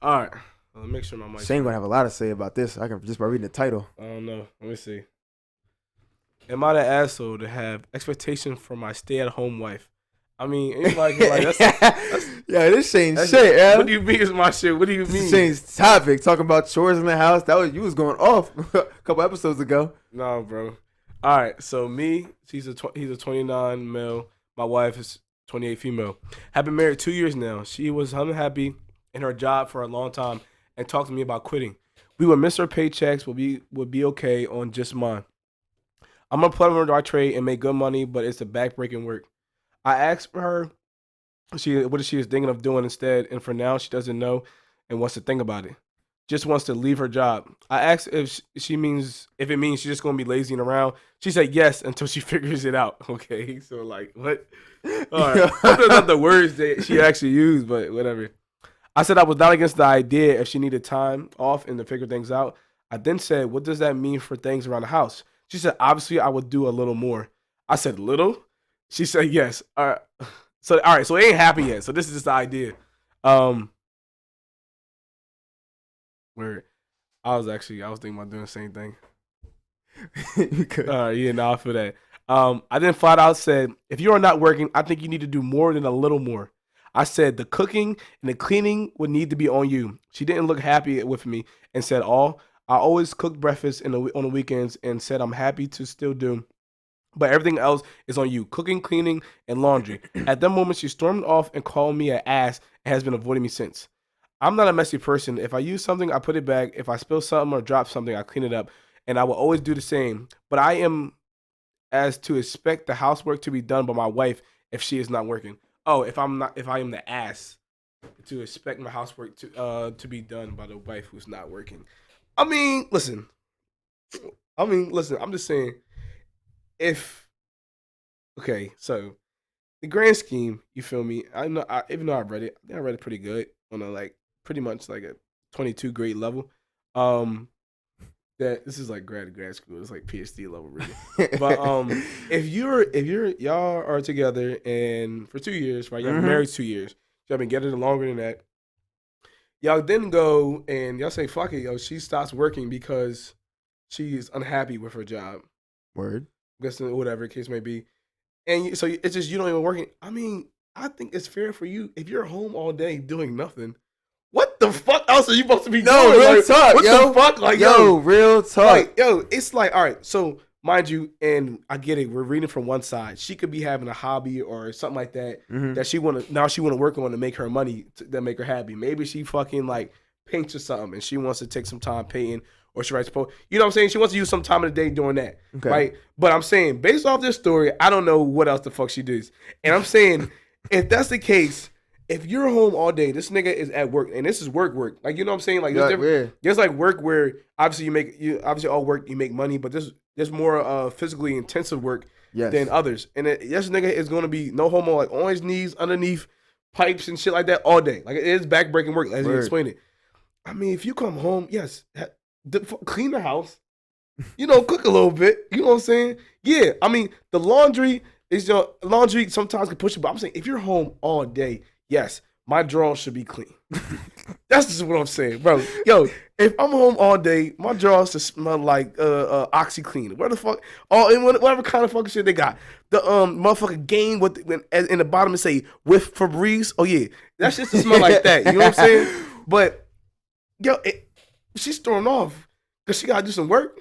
All right. I'll make sure my mic. Shane gonna have a lot to say about this. I can just by reading the title. I don't know. Let me see. Am I the asshole to have expectations for my stay-at-home wife? I mean, it's like that's yeah, this Shane's shit. Yeah. What do you mean is my shit? What do you mean? Shane's topic talking about chores in the house. You was going off a couple episodes ago. No, bro. All right, so me, he's a 29 male. My wife is 28 female. Have been married 2 years now. She was unhappy in her job for a long time and talked to me about quitting. We would miss her paychecks, would be okay on just mine. I'm a plumber by trade and make good money, but it's a backbreaking work. I asked her what she is thinking of doing instead, and for now she doesn't know and wants to think about it. Just wants to leave her job. I asked if it means she's just gonna be lazying around. She said yes until she figures it out. Okay, so like what? All right, those are not the words that she actually used, but whatever. I said I was not against the idea if she needed time off and to figure things out. I then said, what does that mean for things around the house? She said, obviously I would do a little more. I said, little? She said yes. All right, so it ain't happened yet. So this is just the idea. Where I was thinking about doing the same thing. You could. I feel that. I then flat out said, if you are not working, I think you need to do more than a little more. I said the cooking and the cleaning would need to be on you. She didn't look happy with me and said, I always cook breakfast on the weekends and said I'm happy to still do. But everything else is on you. Cooking, cleaning, and laundry. At that moment, she stormed off and called me an ass and has been avoiding me since. I'm not a messy person. If I use something, I put it back. If I spill something or drop something, I clean it up. And I will always do the same. But I am as to expect the housework to be done by my wife if she is not working. Oh, if I am the ass to expect my housework to be done by the wife who's not working. I mean, listen. I'm just saying, so the grand scheme, you feel me? Even though I read it, I read it pretty good on a pretty much like a 22 grade level. That this is like grad school. It's like PhD level really. But if y'all are together and for 2 years, right? Y'all been married 2 years. Y'all been getting longer than that. Y'all then go and y'all say, fuck it, she stops working because she's unhappy with her job. Word. Guessing whatever the case may be. And so it's just you don't even working. I mean, I think it's fair for you if you're home all day doing nothing. What the fuck else are you supposed to be doing? Real talk, what the fuck? Real talk. It's like, all right, so mind you, and I get it, we're reading from one side. She could be having a hobby or something like that that she wanna work on to make her money that make her happy. Maybe she fucking like paints or something and she wants to take some time painting or she writes a poem. You know what I'm saying? She wants to use some time of the day doing that. Okay. Right? But I'm saying, based off this story, I don't know what else the fuck she does. And I'm saying, if that's the case, if you're home all day, this nigga is at work, and this is work. Like, you know what I'm saying? Like, there's like work where obviously obviously all work you make money, but there's more physically intensive work than others. And this nigga is gonna be no homo, like on his knees underneath pipes and shit like that all day. Like, it is backbreaking work, as you explained it. I mean, if you come home, yes, clean the house, cook a little bit. You know what I'm saying? Yeah, I mean, the laundry sometimes can push it, but I'm saying if you're home all day. Yes, my drawers should be clean. That's just what I'm saying, bro. Yo, if I'm home all day, my drawers just smell like OxyClean. Where the fuck? Whatever kind of fucking shit they got. The motherfucking game in the bottom it say with Febreze. Oh yeah, that shit just smell like that. You know what I'm saying? But yo, she's thrown off because she gotta do some work.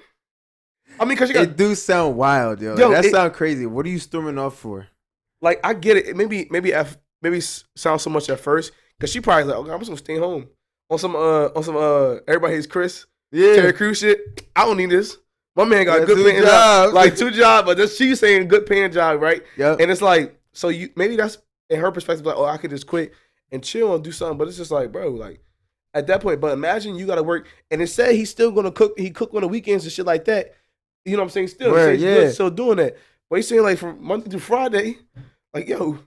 I mean, because she got. It do sound wild, yo. Like, that sound crazy. What are you storming off for? Like I get it. Maybe sounds so much at first because she probably like, okay, I'm just gonna stay home on some Everybody Hates Chris. Yeah. Terry Crews shit. I don't need this. My man got a good paying job. Like 2 jobs, but she's saying good paying job, right? Yeah. And it's like, so maybe that's in her perspective, like, oh, I could just quit and chill and do something. But it's just like, bro, like at that point, but imagine you gotta work and it said he's still gonna cook, he cook on the weekends and shit like that. You know what I'm saying? Still, he's still doing that. But he's saying like from Monday through Friday, like, yo,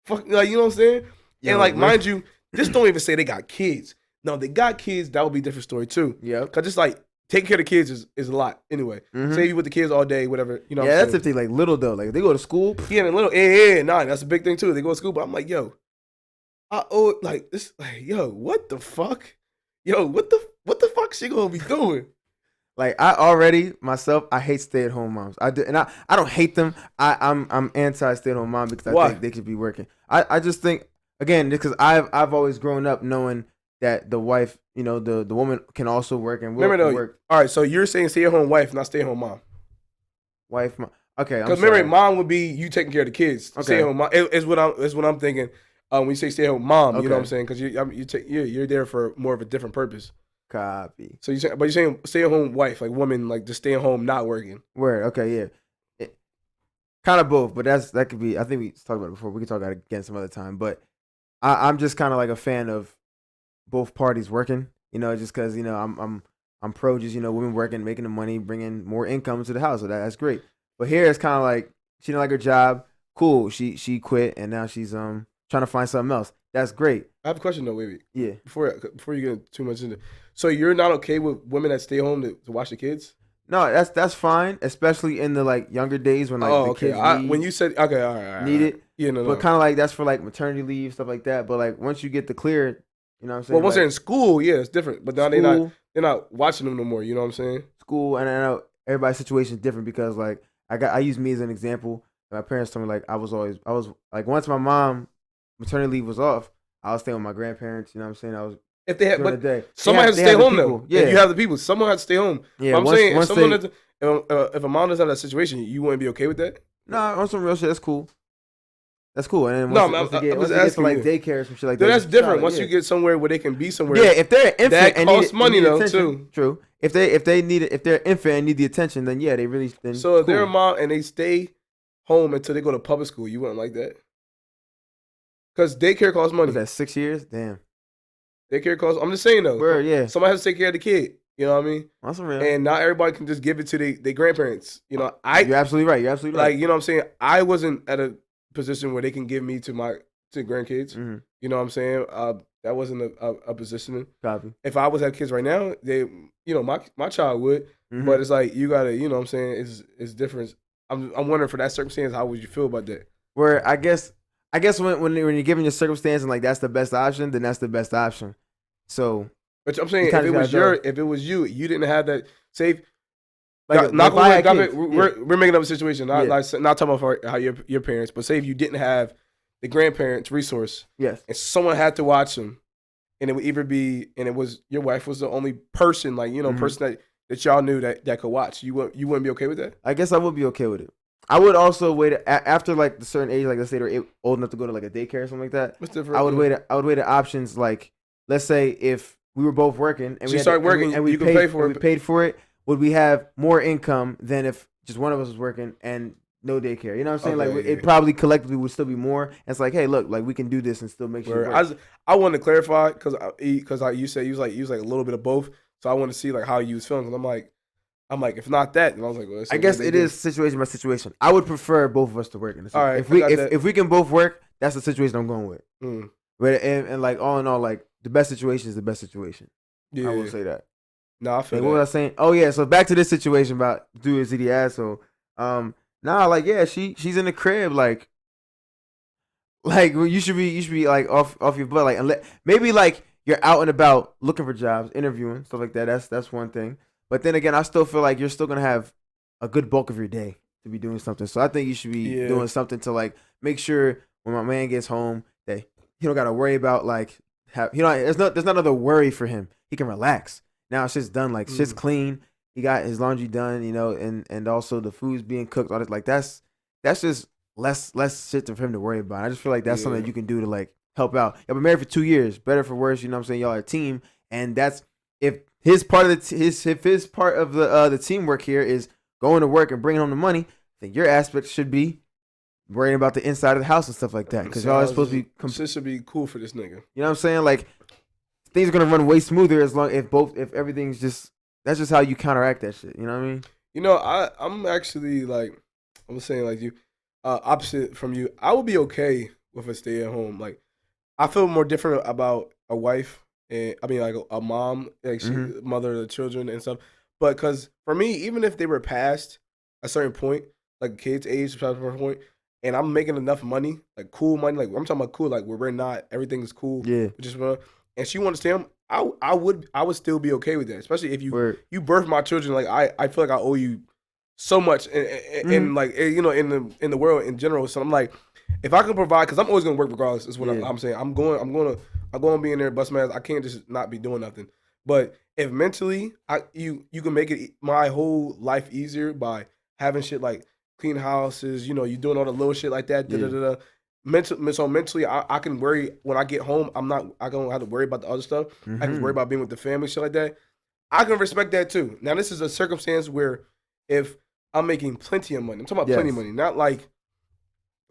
fuck, like, you know what I'm saying? Yo, and like, mind you, this don't even say they got kids. No, they got kids, that would be a different story too. Yeah. Cause it's like taking care of the kids is a lot anyway. Mm-hmm. Say you with the kids all day, whatever. You know. Yeah, that's if they like little though. Like if they go to school. Yeah, and little. Yeah, nah, that's a big thing too. They go to school, but I'm like, yo, I owe like this. Like, yo, what the fuck? Yo, what the fuck she gonna be doing? Like I already myself, I hate stay-at-home moms. I do, and I don't hate them. I'm anti stay-at-home mom because I think they could be working. I just think again because I've always grown up knowing that the wife, you know, the woman can also work and will work. All right, so you're saying stay-at-home wife, not stay-at-home mom. Wife, mom. Okay, because remember, mom would be you taking care of the kids. Okay. Stay-at-home mom is what I'm thinking. When you say stay-at-home mom, okay. You know what I'm saying? Because you're there for more of a different purpose. Copy. So you're saying stay-at-home wife, like woman, like just staying home, not working. Word. Okay. Yeah. Kind of both, but that could be. I think we talked about it before. We can talk about it again some other time. But I'm just kind of like a fan of both parties working. You know, just because I'm pro just women working, making the money, bringing more income to the house. So that's great. But here it's kind of like she didn't like her job. Cool. She quit and now she's trying to find something else. That's great. I have a question though. Wait. Yeah. Before you get too much into, so you're not okay with women that stay home to watch the kids? No, that's fine, especially in the like younger days when like the kids when you said okay, all right, need it. Yeah, no. But kind of like that's for like maternity leave stuff like that. But like once you get the clear, you know what I'm saying. Well, once they're in school, yeah, it's different. But now they're not watching them no more. You know what I'm saying? School, and I know everybody's situation is different because like I use me as an example. My parents told me like I was like once my mom maternity leave was off, I was staying with my grandparents. You know what I'm saying? I was. If they had, but the someone has to stay home though. Yeah, if you have the people. Someone has to stay home. Yeah, I'm saying if a mom doesn't have that situation, you wouldn't be okay with that. No, on some real shit, that's cool. That's cool. And then once they get to like daycare or some shit like that, that's different. Once you get somewhere where they can be somewhere, yeah. If they're an infant, that costs money though too. True. If they're an infant and need the attention, then yeah, they really. Then so if they're a mom and they stay home until they go to public school, you wouldn't like that? Because daycare costs money. Was that 6 years? Damn. Daycare costs. I'm just saying though. Word, yeah. Somebody has to take care of the kid. You know what I mean? That's real. And not everybody can just give it to their grandparents. You know, you're absolutely right. You're absolutely right. Like, you know what I'm saying? I wasn't at a position where they can give me to grandkids. Mm-hmm. You know what I'm saying? That wasn't a position. Copy. If I was having kids right now, my child would. Mm-hmm. But it's like you gotta, you know what I'm saying? It's different. I'm wondering for that circumstance, how would you feel about that? Where I guess when you're given your circumstance and like that's the best option, then that's the best option. So, but I'm saying if it was you didn't have that safe. Like we're making up a situation. Not talking about how your parents, but say if you didn't have the grandparents resource, yes, and someone had to watch them, and it would either be it was your wife was the only person person that y'all knew that could watch. You wouldn't be okay with that? I guess I would be okay with it. I would also wait after like the certain age, like let's say they're old enough to go to like a daycare or something like that. What's different? I would wait the options like let's say if we were both working and we started working and we paid for it. We paid for it. Would we have more income than if just one of us was working and no daycare? You know what I'm saying? Okay, it probably collectively would still be more. And it's like, hey, look, like we can do this and still make sure. I wanted to clarify because you said you was like a little bit of both. So I want to see like how you was feeling. And I'm like, if not that, then I was like, well, I guess it is situation by situation. I would prefer both of us to work in this. All right, if we can both work, that's the situation I'm going with. Mm. But and like all in all, like the best situation is the best situation. Yeah, I will say that. No, I feel. What was I saying? Oh yeah, so back to this situation about dude is the asshole. Like yeah, she's in the crib, like you should be like off your butt, like maybe like you're out and about looking for jobs, interviewing, stuff like that. That's one thing. But then again, I still feel like you're still gonna have a good bulk of your day to be doing something. So I think you should be doing something to like make sure when my man gets home that he don't gotta worry about like there's not another worry for him. He can relax. Now shit's done, like shit's clean. He got his laundry done, and also the food's being cooked. All this, like that's just less shit for him to worry about. I just feel like that's something that you can do to like help out. Y'all been married for 2 years, better for worse. You know what I'm saying? Y'all are a team, and that's if his part of the teamwork here is going to work and bringing home the money. Then your aspect should be worrying about the inside of the house and stuff like that, because y'all are supposed to be. This should be cool for this nigga. You know what I'm saying? Like things are gonna run way smoother if everything's just. That's just how you counteract that shit. You know what I mean? I'm actually like I'm saying like you, opposite from you. I would be okay with a stay at home. Like I feel more different about a wife and I mean like a mom, like she mother of the children and stuff. But because for me, even if they were past a certain point, like kids' age, past a certain point, and I'm making enough money, like cool money, like I'm talking about cool, like where we're not, everything is cool. Yeah. And she wants to stay home, I would still be okay with that, especially if you birth my children. Like I feel like I owe you so much, and like in the world in general. So I'm like, if I can provide, because I'm always gonna work regardless. Is what I'm saying. I'm going to be in there, bust my ass. I can't just not be doing nothing. But if mentally, you can make it my whole life easier by having shit like clean houses. You doing all the little shit like that. Mentally, I can worry when I get home. I don't have to worry about the other stuff. I can worry about being with the family, shit like that. I can respect that too. Now, this is a circumstance where if I'm making plenty of money, I'm talking about plenty of money, not like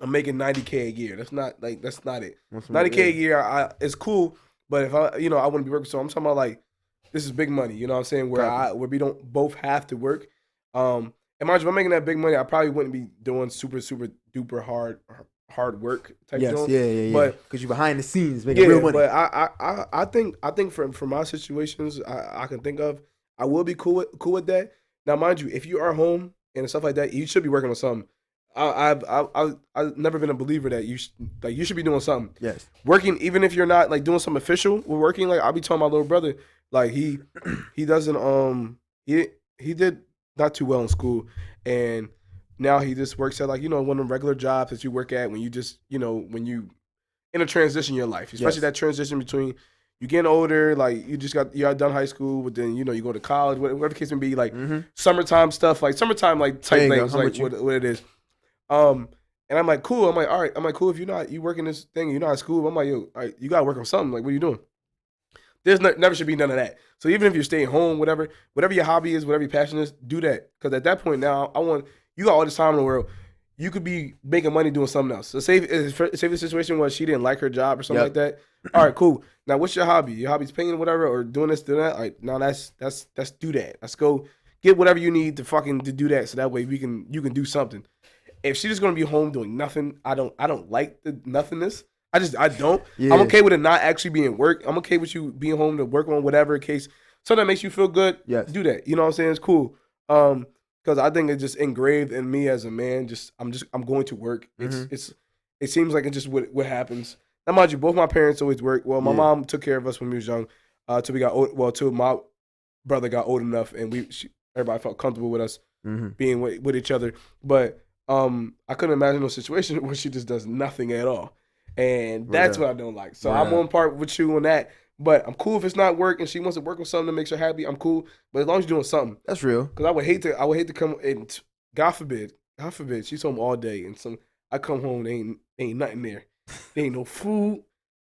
I'm making $90K a year. That's not it. $90K a year, it's cool. But if I wouldn't be working. So I'm talking about like this is big money. You know what I'm saying? Where we don't both have to work. And mind you, if I'm making that big money, I probably wouldn't be doing super super duper hard work type job. Yeah. But because you're behind the scenes making real money. But I think from my situations I can think of, I will be cool with that. Now, mind you, if you are home and stuff like that, you should be working on something. I've never been a believer that you should be doing something. Yes. Working, even if you're not like doing something official. We're working. Like I'll be telling my little brother, like he doesn't he did not too well in school, and now he just works at like one of the regular jobs that you work at when you just when you in a transition in your life, especially that transition between you getting older, like you done high school, but then you go to college, whatever the case may be, like summertime stuff, like summertime like type things, like what it is. And I'm like, cool. I'm like, all right. I'm like, cool. If you working this thing, you're not at school. I'm like, yo, all right, you gotta work on something. Like, what are you doing? There's never should be none of that. So even if you're staying home, whatever your hobby is, whatever your passion is, do that. Because at that point now, you got all this time in the world. You could be making money doing something else. So say the situation was she didn't like her job or something like that. All right, cool. Now what's your hobby? Your hobby's painting or whatever, or doing this, doing that. All right, now let's do that. Let's go get whatever you need to do that. So that way you can do something. If she's just gonna be home doing nothing, I don't like the nothingness. I don't. Yeah. I'm okay with it not actually being work. I'm okay with you being home to work on whatever case. Something that makes you feel good. Yes. Do that. You know what I'm saying? It's cool. Because I think it's just engraved in me as a man. I'm going to work. It seems like it's just what happens. Now, mind you, both my parents always work. Well, my mom took care of us when we was young. Till we got old. Well, till my brother got old enough, and everybody felt comfortable with us being with each other. But I couldn't imagine a situation where she just does nothing at all, and that's what I don't like. So I'm on part with you on that. But I'm cool if it's not work and she wants to work on something that makes her happy. I'm cool, but as long as you're doing something, that's real. Because I would hate to come and God forbid, she's home all day and I come home, there ain't nothing there. There ain't no food.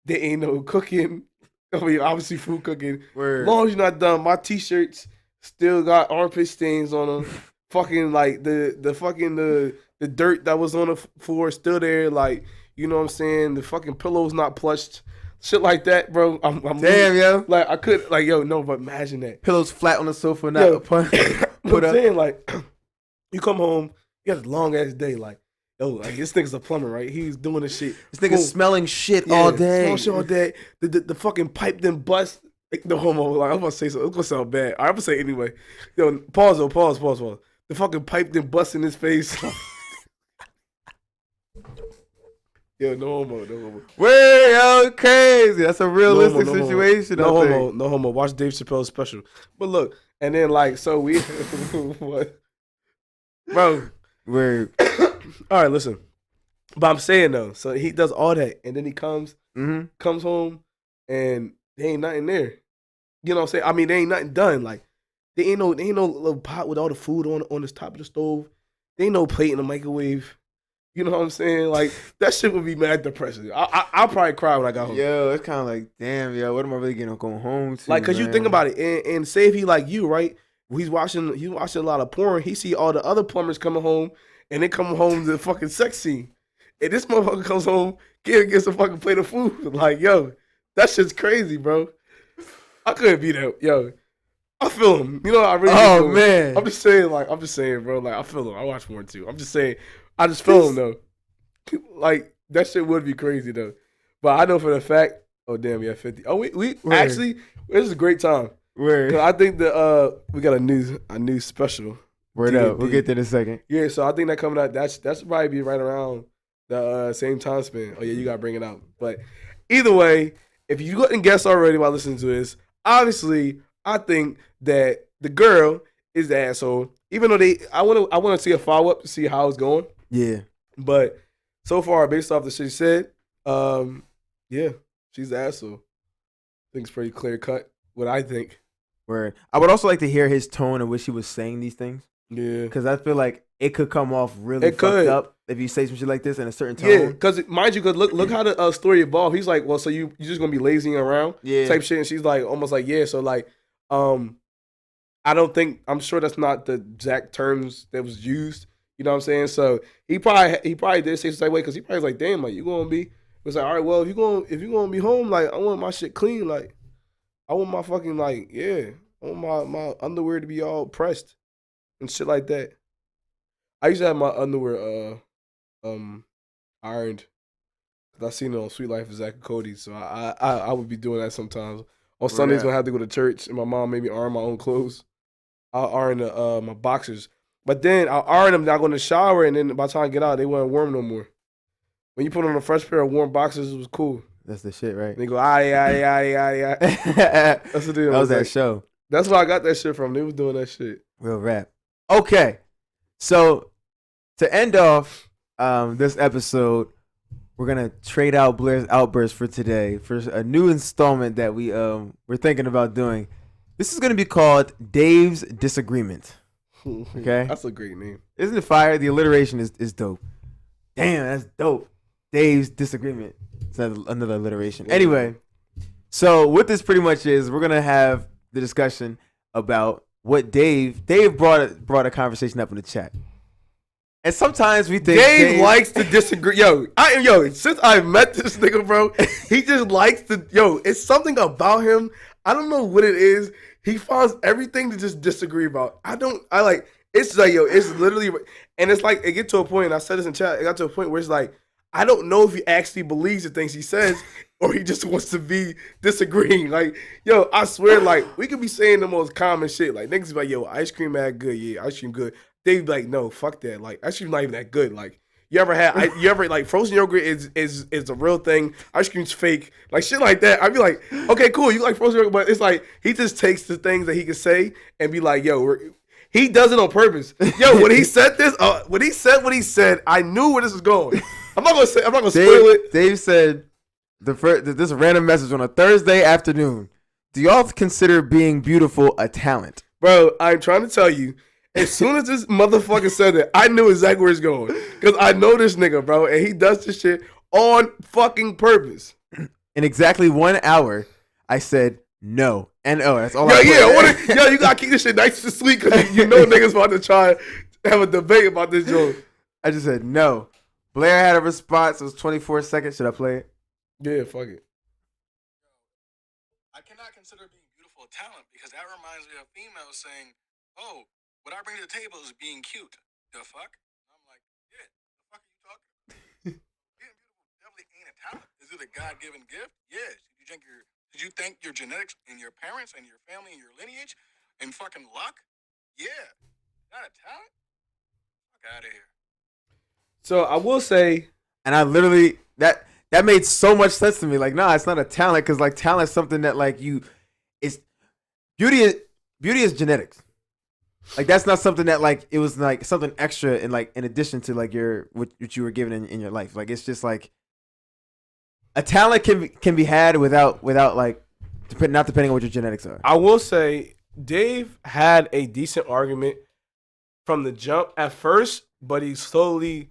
There ain't no cooking. I mean, obviously food cooking. Word. As long as you're not done, my t-shirts still got armpit stains on them. Fucking like the dirt that was on the floor still there. Like, you know what I'm saying? The fucking pillow's not plushed. Shit like that, bro. I'm damn, yo. Like I could, like, yo, no, but imagine that. Pillows flat on the sofa, not put up. I'm saying, like, you come home, you got a long ass day, like, yo, like this nigga's a plumber, right? He's doing this shit. This nigga's smelling shit all day. Smelling shit all day. The fucking pipe then bust. Like, no homo. Like, I'm about to say something. It's gonna sound bad. I'm gonna say it anyway. Yo, pause. The fucking pipe then bust in his face. Yo, no homo. Wait, yo, crazy. That's a realistic situation. No homo. Watch Dave Chappelle's special. But look, and then like, so we, what, bro? Where? All right, listen. But I'm saying though, so he does all that, and then he comes home, and there ain't nothing there. You know what I'm saying? I mean, there ain't nothing done. Like, there ain't no little pot with all the food on the top of the stove. There ain't no plate in the microwave. You know what I'm saying? Like, that shit would be mad depressing. I'll probably cry when I got home. Yo, it's kind of like, damn, yo, what am I really going home to? Like, cause you think about it, and say if he like you, right? He's watching a lot of porn. He see all the other plumbers coming home, and they come home to the fucking sex scene. And this motherfucker comes home, gets a fucking plate of food. Like, yo, that shit's crazy, bro. I couldn't be there, yo. I feel him. You know, I really. Oh man, I'm just saying, bro. Like, I feel him. I watch porn too. I'm just saying. I just feel him though. Like, that shit would be crazy though. But I know for the fact. Oh damn, we have 50. Oh, we actually, this is a great time. Cause I think that we got a new special. Word up. We'll get there in a second. Yeah, so I think that coming out. That's probably be right around the same time span. Oh yeah, you gotta bring it out. But either way, if you couldn't guess already while listening to this, obviously I think that the girl is the asshole. Even though I want to see a follow up to see how it's going. Yeah. But so far, based off the shit she said, yeah, she's the asshole. I think it's pretty clear cut. What I think. Word. I would also like to hear his tone in which he was saying these things. Yeah. Because I feel like it could come off really fucked up if you say some shit like this in a certain tone. Yeah, because mind you, cause look how the story evolved. He's like, well, so you just gonna be lazying around, type shit, and she's like, almost like, yeah. So like, I'm sure that's not the exact terms that was used. You know what I'm saying? So he probably did say the same way because he probably was like, damn, like you gonna be. It was like, all right, well, if you gonna be home, like I want my shit clean, like I want my fucking I want my underwear to be all pressed and shit like that. I used to have my underwear ironed. Cause I seen it on Sweet Life of Zach and Cody, so I would be doing that sometimes. On Sundays when I have to go to church and my mom made me iron my own clothes, I'll iron my boxers. But then I'll iron them, then I go in the shower, and then by the time I get out, they weren't warm no more. When you put on a fresh pair of warm boxers, it was cool. That's the shit, right? And they go, yeah. That's the deal. That was that show. That's where I got that shit from. They was doing that shit. Real rap. Okay. So, to end off this episode, we're going to trade out Blair's Outburst for today for a new installment that we're thinking about doing. This is going to be called Dave's Disagreement. Okay? That's a great name. Isn't it fire? The alliteration is dope. Damn, that's dope. Dave's Disagreement. It's another alliteration. Anyway, so what this pretty much is, we're going to have the discussion about what Dave brought a conversation up in the chat. And sometimes we think Dave likes to disagree. Since I met this nigga, bro, he just likes to, it's something about him. I don't know what it is. He finds everything to just disagree about. It's literally, and it's like, it get to a point, and I said this in chat, it got to a point where it's like, I don't know if he actually believes the things he says, or he just wants to be disagreeing. Like, I swear, like, we could be saying the most common shit. Like, niggas be like, ice cream mad good. Yeah, ice cream good. They be like, no, fuck that. Like, ice cream not even that good. Like, you ever like frozen yogurt is a real thing. Ice cream's fake. Like shit like that. I'd be like, okay, cool. You like frozen yogurt, but it's like he just takes the things that he can say and be like, he does it on purpose. When he said this, when he said, I knew where this was going. I'm not gonna spoil it. Dave said this random message on a Thursday afternoon. Do y'all consider being beautiful a talent? Bro, I'm trying to tell you. As soon as this motherfucker said it, I knew exactly where it's going. Because I know this nigga, bro, and he does this shit on fucking purpose. In exactly 1 hour, I said no. N-O. That's all you gotta keep this shit nice and sweet because you know niggas about to try to have a debate about this joke. I just said no. Blair had a response. It was 24 seconds. Should I play it? Yeah, fuck it. I cannot consider being beautiful a talent because that reminds me of females saying, oh, what I bring to the table is being cute. The fuck? I'm like, yeah, the fuck are you talking about? Being beautiful definitely ain't a talent. Is it a God-given gift? Yeah. Did you thank your genetics and your parents and your family and your lineage and fucking luck? Yeah. Not a talent? Fuck out of here. So I will say, and I literally, that made so much sense to me. Like, nah, it's not a talent because like talent is something that like it's beauty is genetics. Like that's not something that like it was like something extra and like in addition to like what you were given in your life. Like it's just like a talent can be had without like not depending on what your genetics are. I will say Dave had a decent argument from the jump at first, but he slowly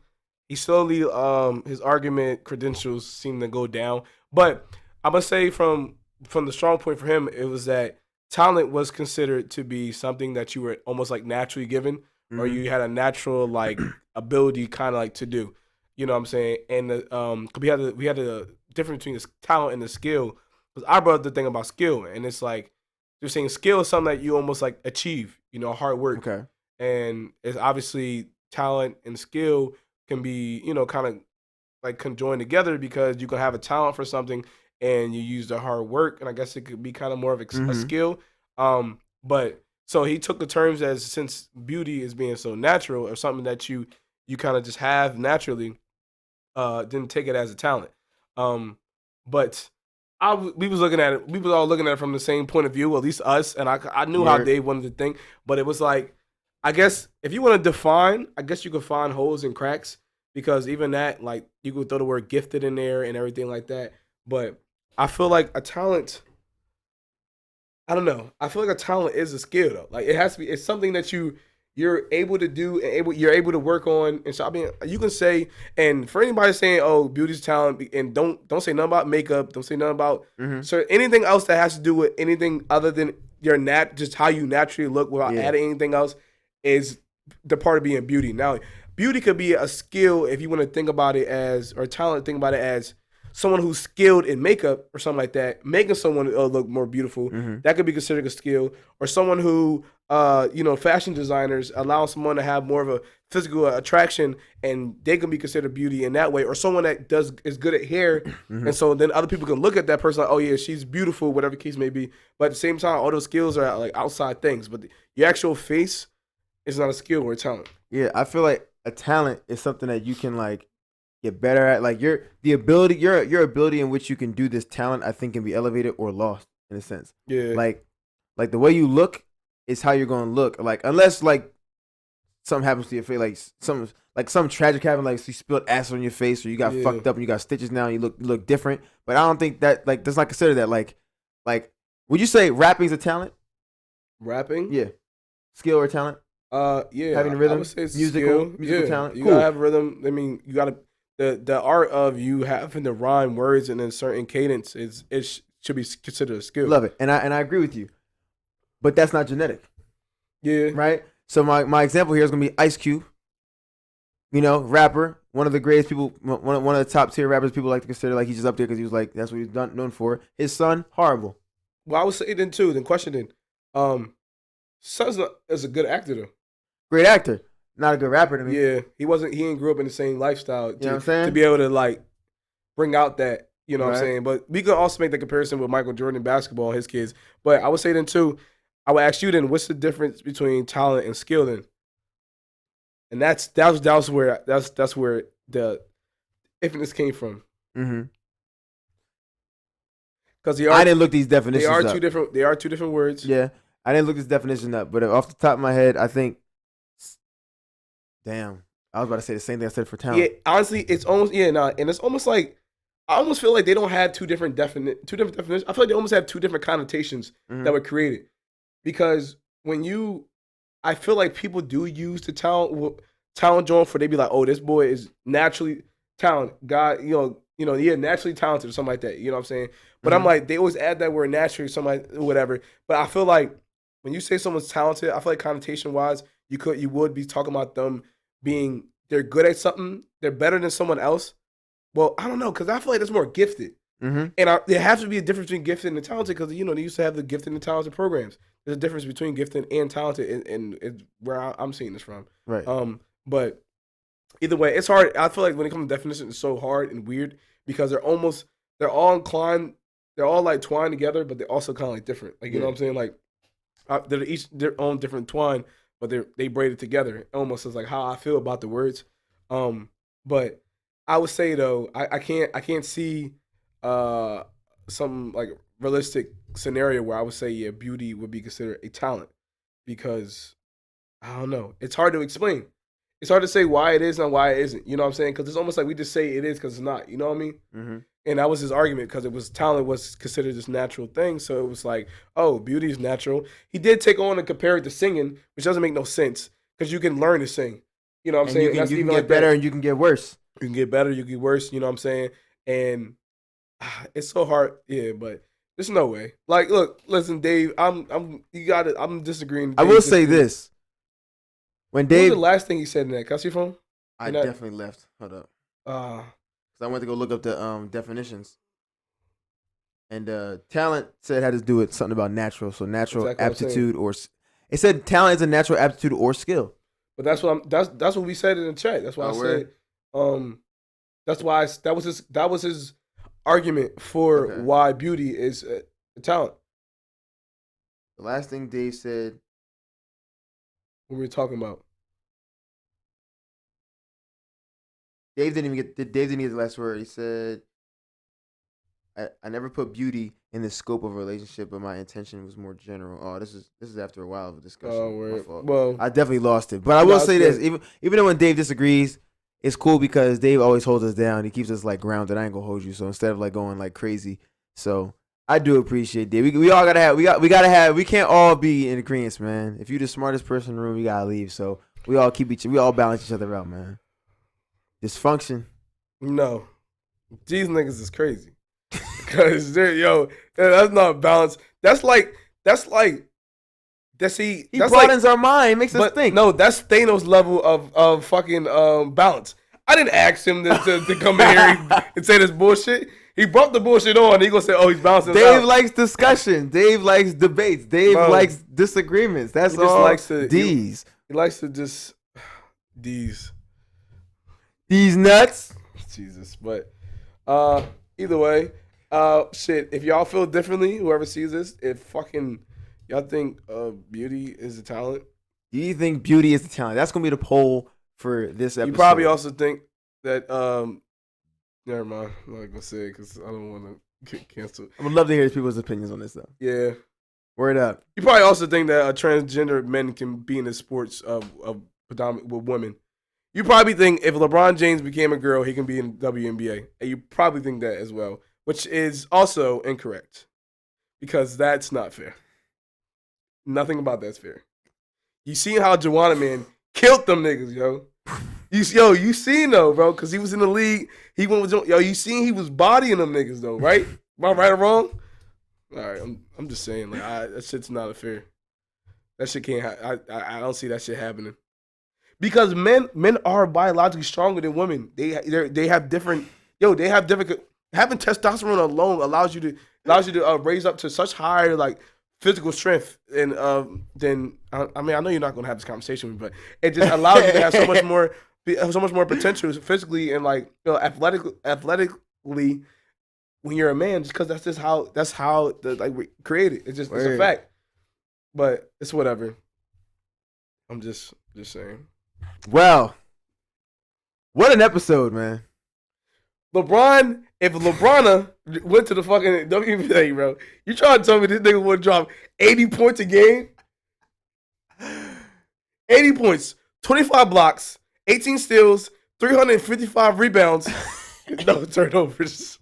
his argument credentials seem to go down. But I'm gonna say from the strong point for him, it was that talent was considered to be something that you were almost like naturally given, or you had a natural like ability kind of like to do. You know what I'm saying? And we had a difference between the talent and the skill. Because I brought up the thing about skill, and it's like you're saying skill is something that you almost like achieve. You know, hard work. Okay. And it's obviously talent and skill can be, you know, kind of like conjoined together because you can have a talent for something and you use the hard work, and I guess it could be kind of more of a skill. But so he took the terms as since beauty is being so natural or something that you kind of just have naturally, didn't take it as a talent. But we was looking at it. We was all looking at it from the same point of view, at least us. And I knew how Dave wanted to think, but it was like, I guess if you want to define, I guess you could find holes and cracks because even that, like, you could throw the word gifted in there and everything like that. But I feel like a talent, I don't know. I feel like a talent is a skill though. Like it has to be. It's something that you're able to do and you're able to work on. And so I mean, you can say, and for anybody saying, "Oh, beauty's talent," and don't say nothing about makeup, don't say nothing about so anything else that has to do with anything other than your just how you naturally look without adding anything else is the part of being beauty. Now, beauty could be a skill if you want to think about it as, or talent, think about it as someone who's skilled in makeup or something like that, making someone look more beautiful. That could be considered a skill. Or someone who, fashion designers allow someone to have more of a physical attraction, and they can be considered beauty in that way. Or someone that is good at hair, and so then other people can look at that person like, oh yeah, she's beautiful, whatever the case may be. But at the same time, all those skills are like outside things. But your actual face is not a skill or a talent. Yeah, I feel like a talent is something that you can like get better at. Like your ability in which you can do this talent, I think, can be elevated or lost in a sense. Yeah. Like the way you look is how you're gonna look. Like unless like something happens to your face, like some tragic happened, like you spilled acid on your face or you got fucked up and you got stitches now and you look different. But I don't think that like does not consider that like would you say rapping's a talent? Rapping? Yeah. Skill or talent? Yeah. Having rhythm, I would say it's musical talent. You gotta have rhythm. I mean, you gotta the art of you having to rhyme words in a certain cadence should be considered a skill. Love it, and I agree with you, but that's not genetic. Yeah. Right. So my example here is gonna be Ice Cube. You know, rapper, one of the greatest people, one of the top tier rappers people like to consider. Like he's just up there because he was like that's what he's known for. His son, horrible. Well, I would say then too. Then question then, son's is a good actor though. Great actor, not a good rapper to me. Yeah, he didn't grow up in the same lifestyle You know what I'm saying? to be able to like bring out that, you know what I'm Right. saying? But we could also make the comparison with Michael Jordan in basketball, his kids. But I would say then too, I would ask you then, what's the difference between talent and skill then? And that's where the ifness came from. Mm-hmm. Because I didn't look these definitions up. They are two different words. Yeah, I didn't look this definition up, but off the top of my head, I think. Damn, I was about to say the same thing I said for talent. Yeah, honestly, it's almost and it's almost like I almost feel like they don't have two different definitions. I feel like they almost have two different connotations that were created, because I feel like people do use the talent joint for they be like, oh, this boy is naturally talented, naturally talented or something like that. You know what I'm saying? But I'm like, they always add that word naturally, something like whatever. But I feel like when you say someone's talented, I feel like connotation wise, you would be talking about them being they're good at something, they're better than someone else. Well, I don't know, because I feel like that's more gifted. And there has to be a difference between gifted and talented, because they used to have the gifted and talented programs. There's a difference between gifted and talented, and where I'm seeing this from. Right. But either way, it's hard. I feel like when it comes to definition, it's so hard and weird because they're all inclined, they're all like twined together, but they're also kind of like different. Like you know what I'm saying? Like they're each their own different twine, but they braided together. Almost as like how I feel about the words. But I would say though, I can't see some like realistic scenario where I would say beauty would be considered a talent because I don't know. It's hard to explain. It's hard to say why it is and why it isn't. You know what I'm saying? Because it's almost like we just say it is because it's not. You know what I mean? Mm-hmm. And that was his argument because it was talent was considered this natural thing. So it was like, oh, beauty is natural. He did take on and compare it to singing, which doesn't make no sense because you can learn to sing. You know what I'm saying? You can get better and you can get worse. You can get better, you can get worse. You know what I'm saying? And it's so hard. Yeah, but there's no way. Like, look, listen, Dave. I'm disagreeing. I will say this. When Dave, what was the last thing he said in that? Can I see your phone? I definitely left. Hold up. I went to go look up the definitions. And talent said it had to do with something about natural. So natural aptitude or it said talent is a natural aptitude or skill. But that's what we said in the chat. That's why I said that's why that was his argument for why beauty is a talent. The last thing Dave said. What were we talking about? Dave didn't get the last word. He said, I never put beauty in the scope of a relationship, but my intention was more general. Oh, this is after a while of a discussion. Oh, well, I definitely lost it. But I will say this, even though when Dave disagrees, it's cool because Dave always holds us down. He keeps us like grounded. I ain't gonna hold you. So instead of like going like crazy. So I do appreciate Dave. We all gotta have we can't all be in agreement, man. If you're the smartest person in the room, you gotta leave. So we all balance each other out, man. Dysfunction. No. These niggas is crazy. Because that's not balance. He broadens our mind, makes us think. No, that's Thanos level of fucking balance. I didn't ask him to come in here and say this bullshit. He brought the bullshit on. He gonna say, "Oh, he's balancing." Dave likes discussion. Dave likes debates. Dave likes disagreements. That's all. D's. He likes to just D's. These nuts. Jesus, but either way, shit. If y'all feel differently, whoever sees this, if fucking y'all think beauty is a talent, do you think beauty is a talent? That's gonna be the poll for this episode. You probably also think that never mind. I'm not gonna say it because I don't want to get canceled. I would love to hear people's opinions on this though. Yeah, word up. You probably also think that transgender men can be in the sports of predominant with women. You probably think if LeBron James became a girl, he can be in WNBA. And you probably think that as well, which is also incorrect because that's not fair. Nothing about that's fair. You seen how Juwanna Man killed them niggas, yo. You seen though, bro, because he was in the league. He went with you seen he was bodying them niggas though, right? Am I right or wrong? All right, I'm just saying, like that shit's not fair. That shit can't. I don't see that shit happening. Because men are biologically stronger than women. They have different. Having testosterone alone allows you to raise up to such higher like physical strength and than I mean I know you're not gonna have this conversation with me, but it just allows you to have so much more potential physically and like athletically when you're a man. Just because that's how we created. It's just it's a fact. But it's whatever. I'm just saying. Well, what an episode, man. LeBron, if LeBron went to the fucking WNBA, bro, you trying to tell me this nigga would drop 80 points a game? 80 points, 25 blocks, 18 steals, 355 rebounds, no turnovers.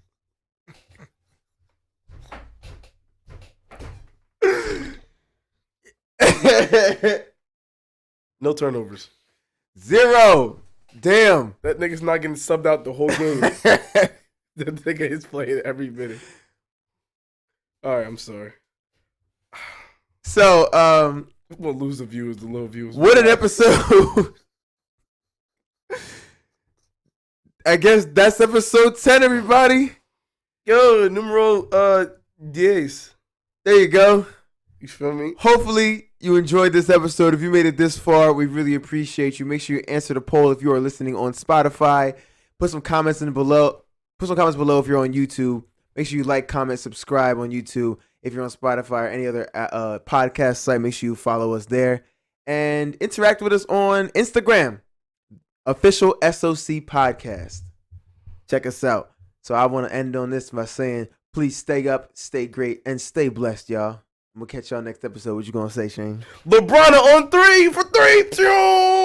No turnovers. 0. Damn. That nigga's not getting subbed out the whole game. That nigga is playing every minute. All right, I'm sorry. So, we'll lose the viewers, the low viewers. What an episode. I guess that's episode 10, everybody. Yo, numero 10. There you go. You feel me? Hopefully you enjoyed this episode. If you made it this far, we really appreciate you. Make sure you answer the poll if you are listening on Spotify. Put some comments below if you're on YouTube. Make sure you like, comment, subscribe on YouTube. If you're on Spotify or any other podcast site, make sure you follow us there. And interact with us on Instagram. Official SOC Podcast. check us out. So I want to end on this by saying, please stay up, stay great, and stay blessed, y'all. I'm going to catch y'all next episode. What you going to say, Shane? LeBron on 3 for 3.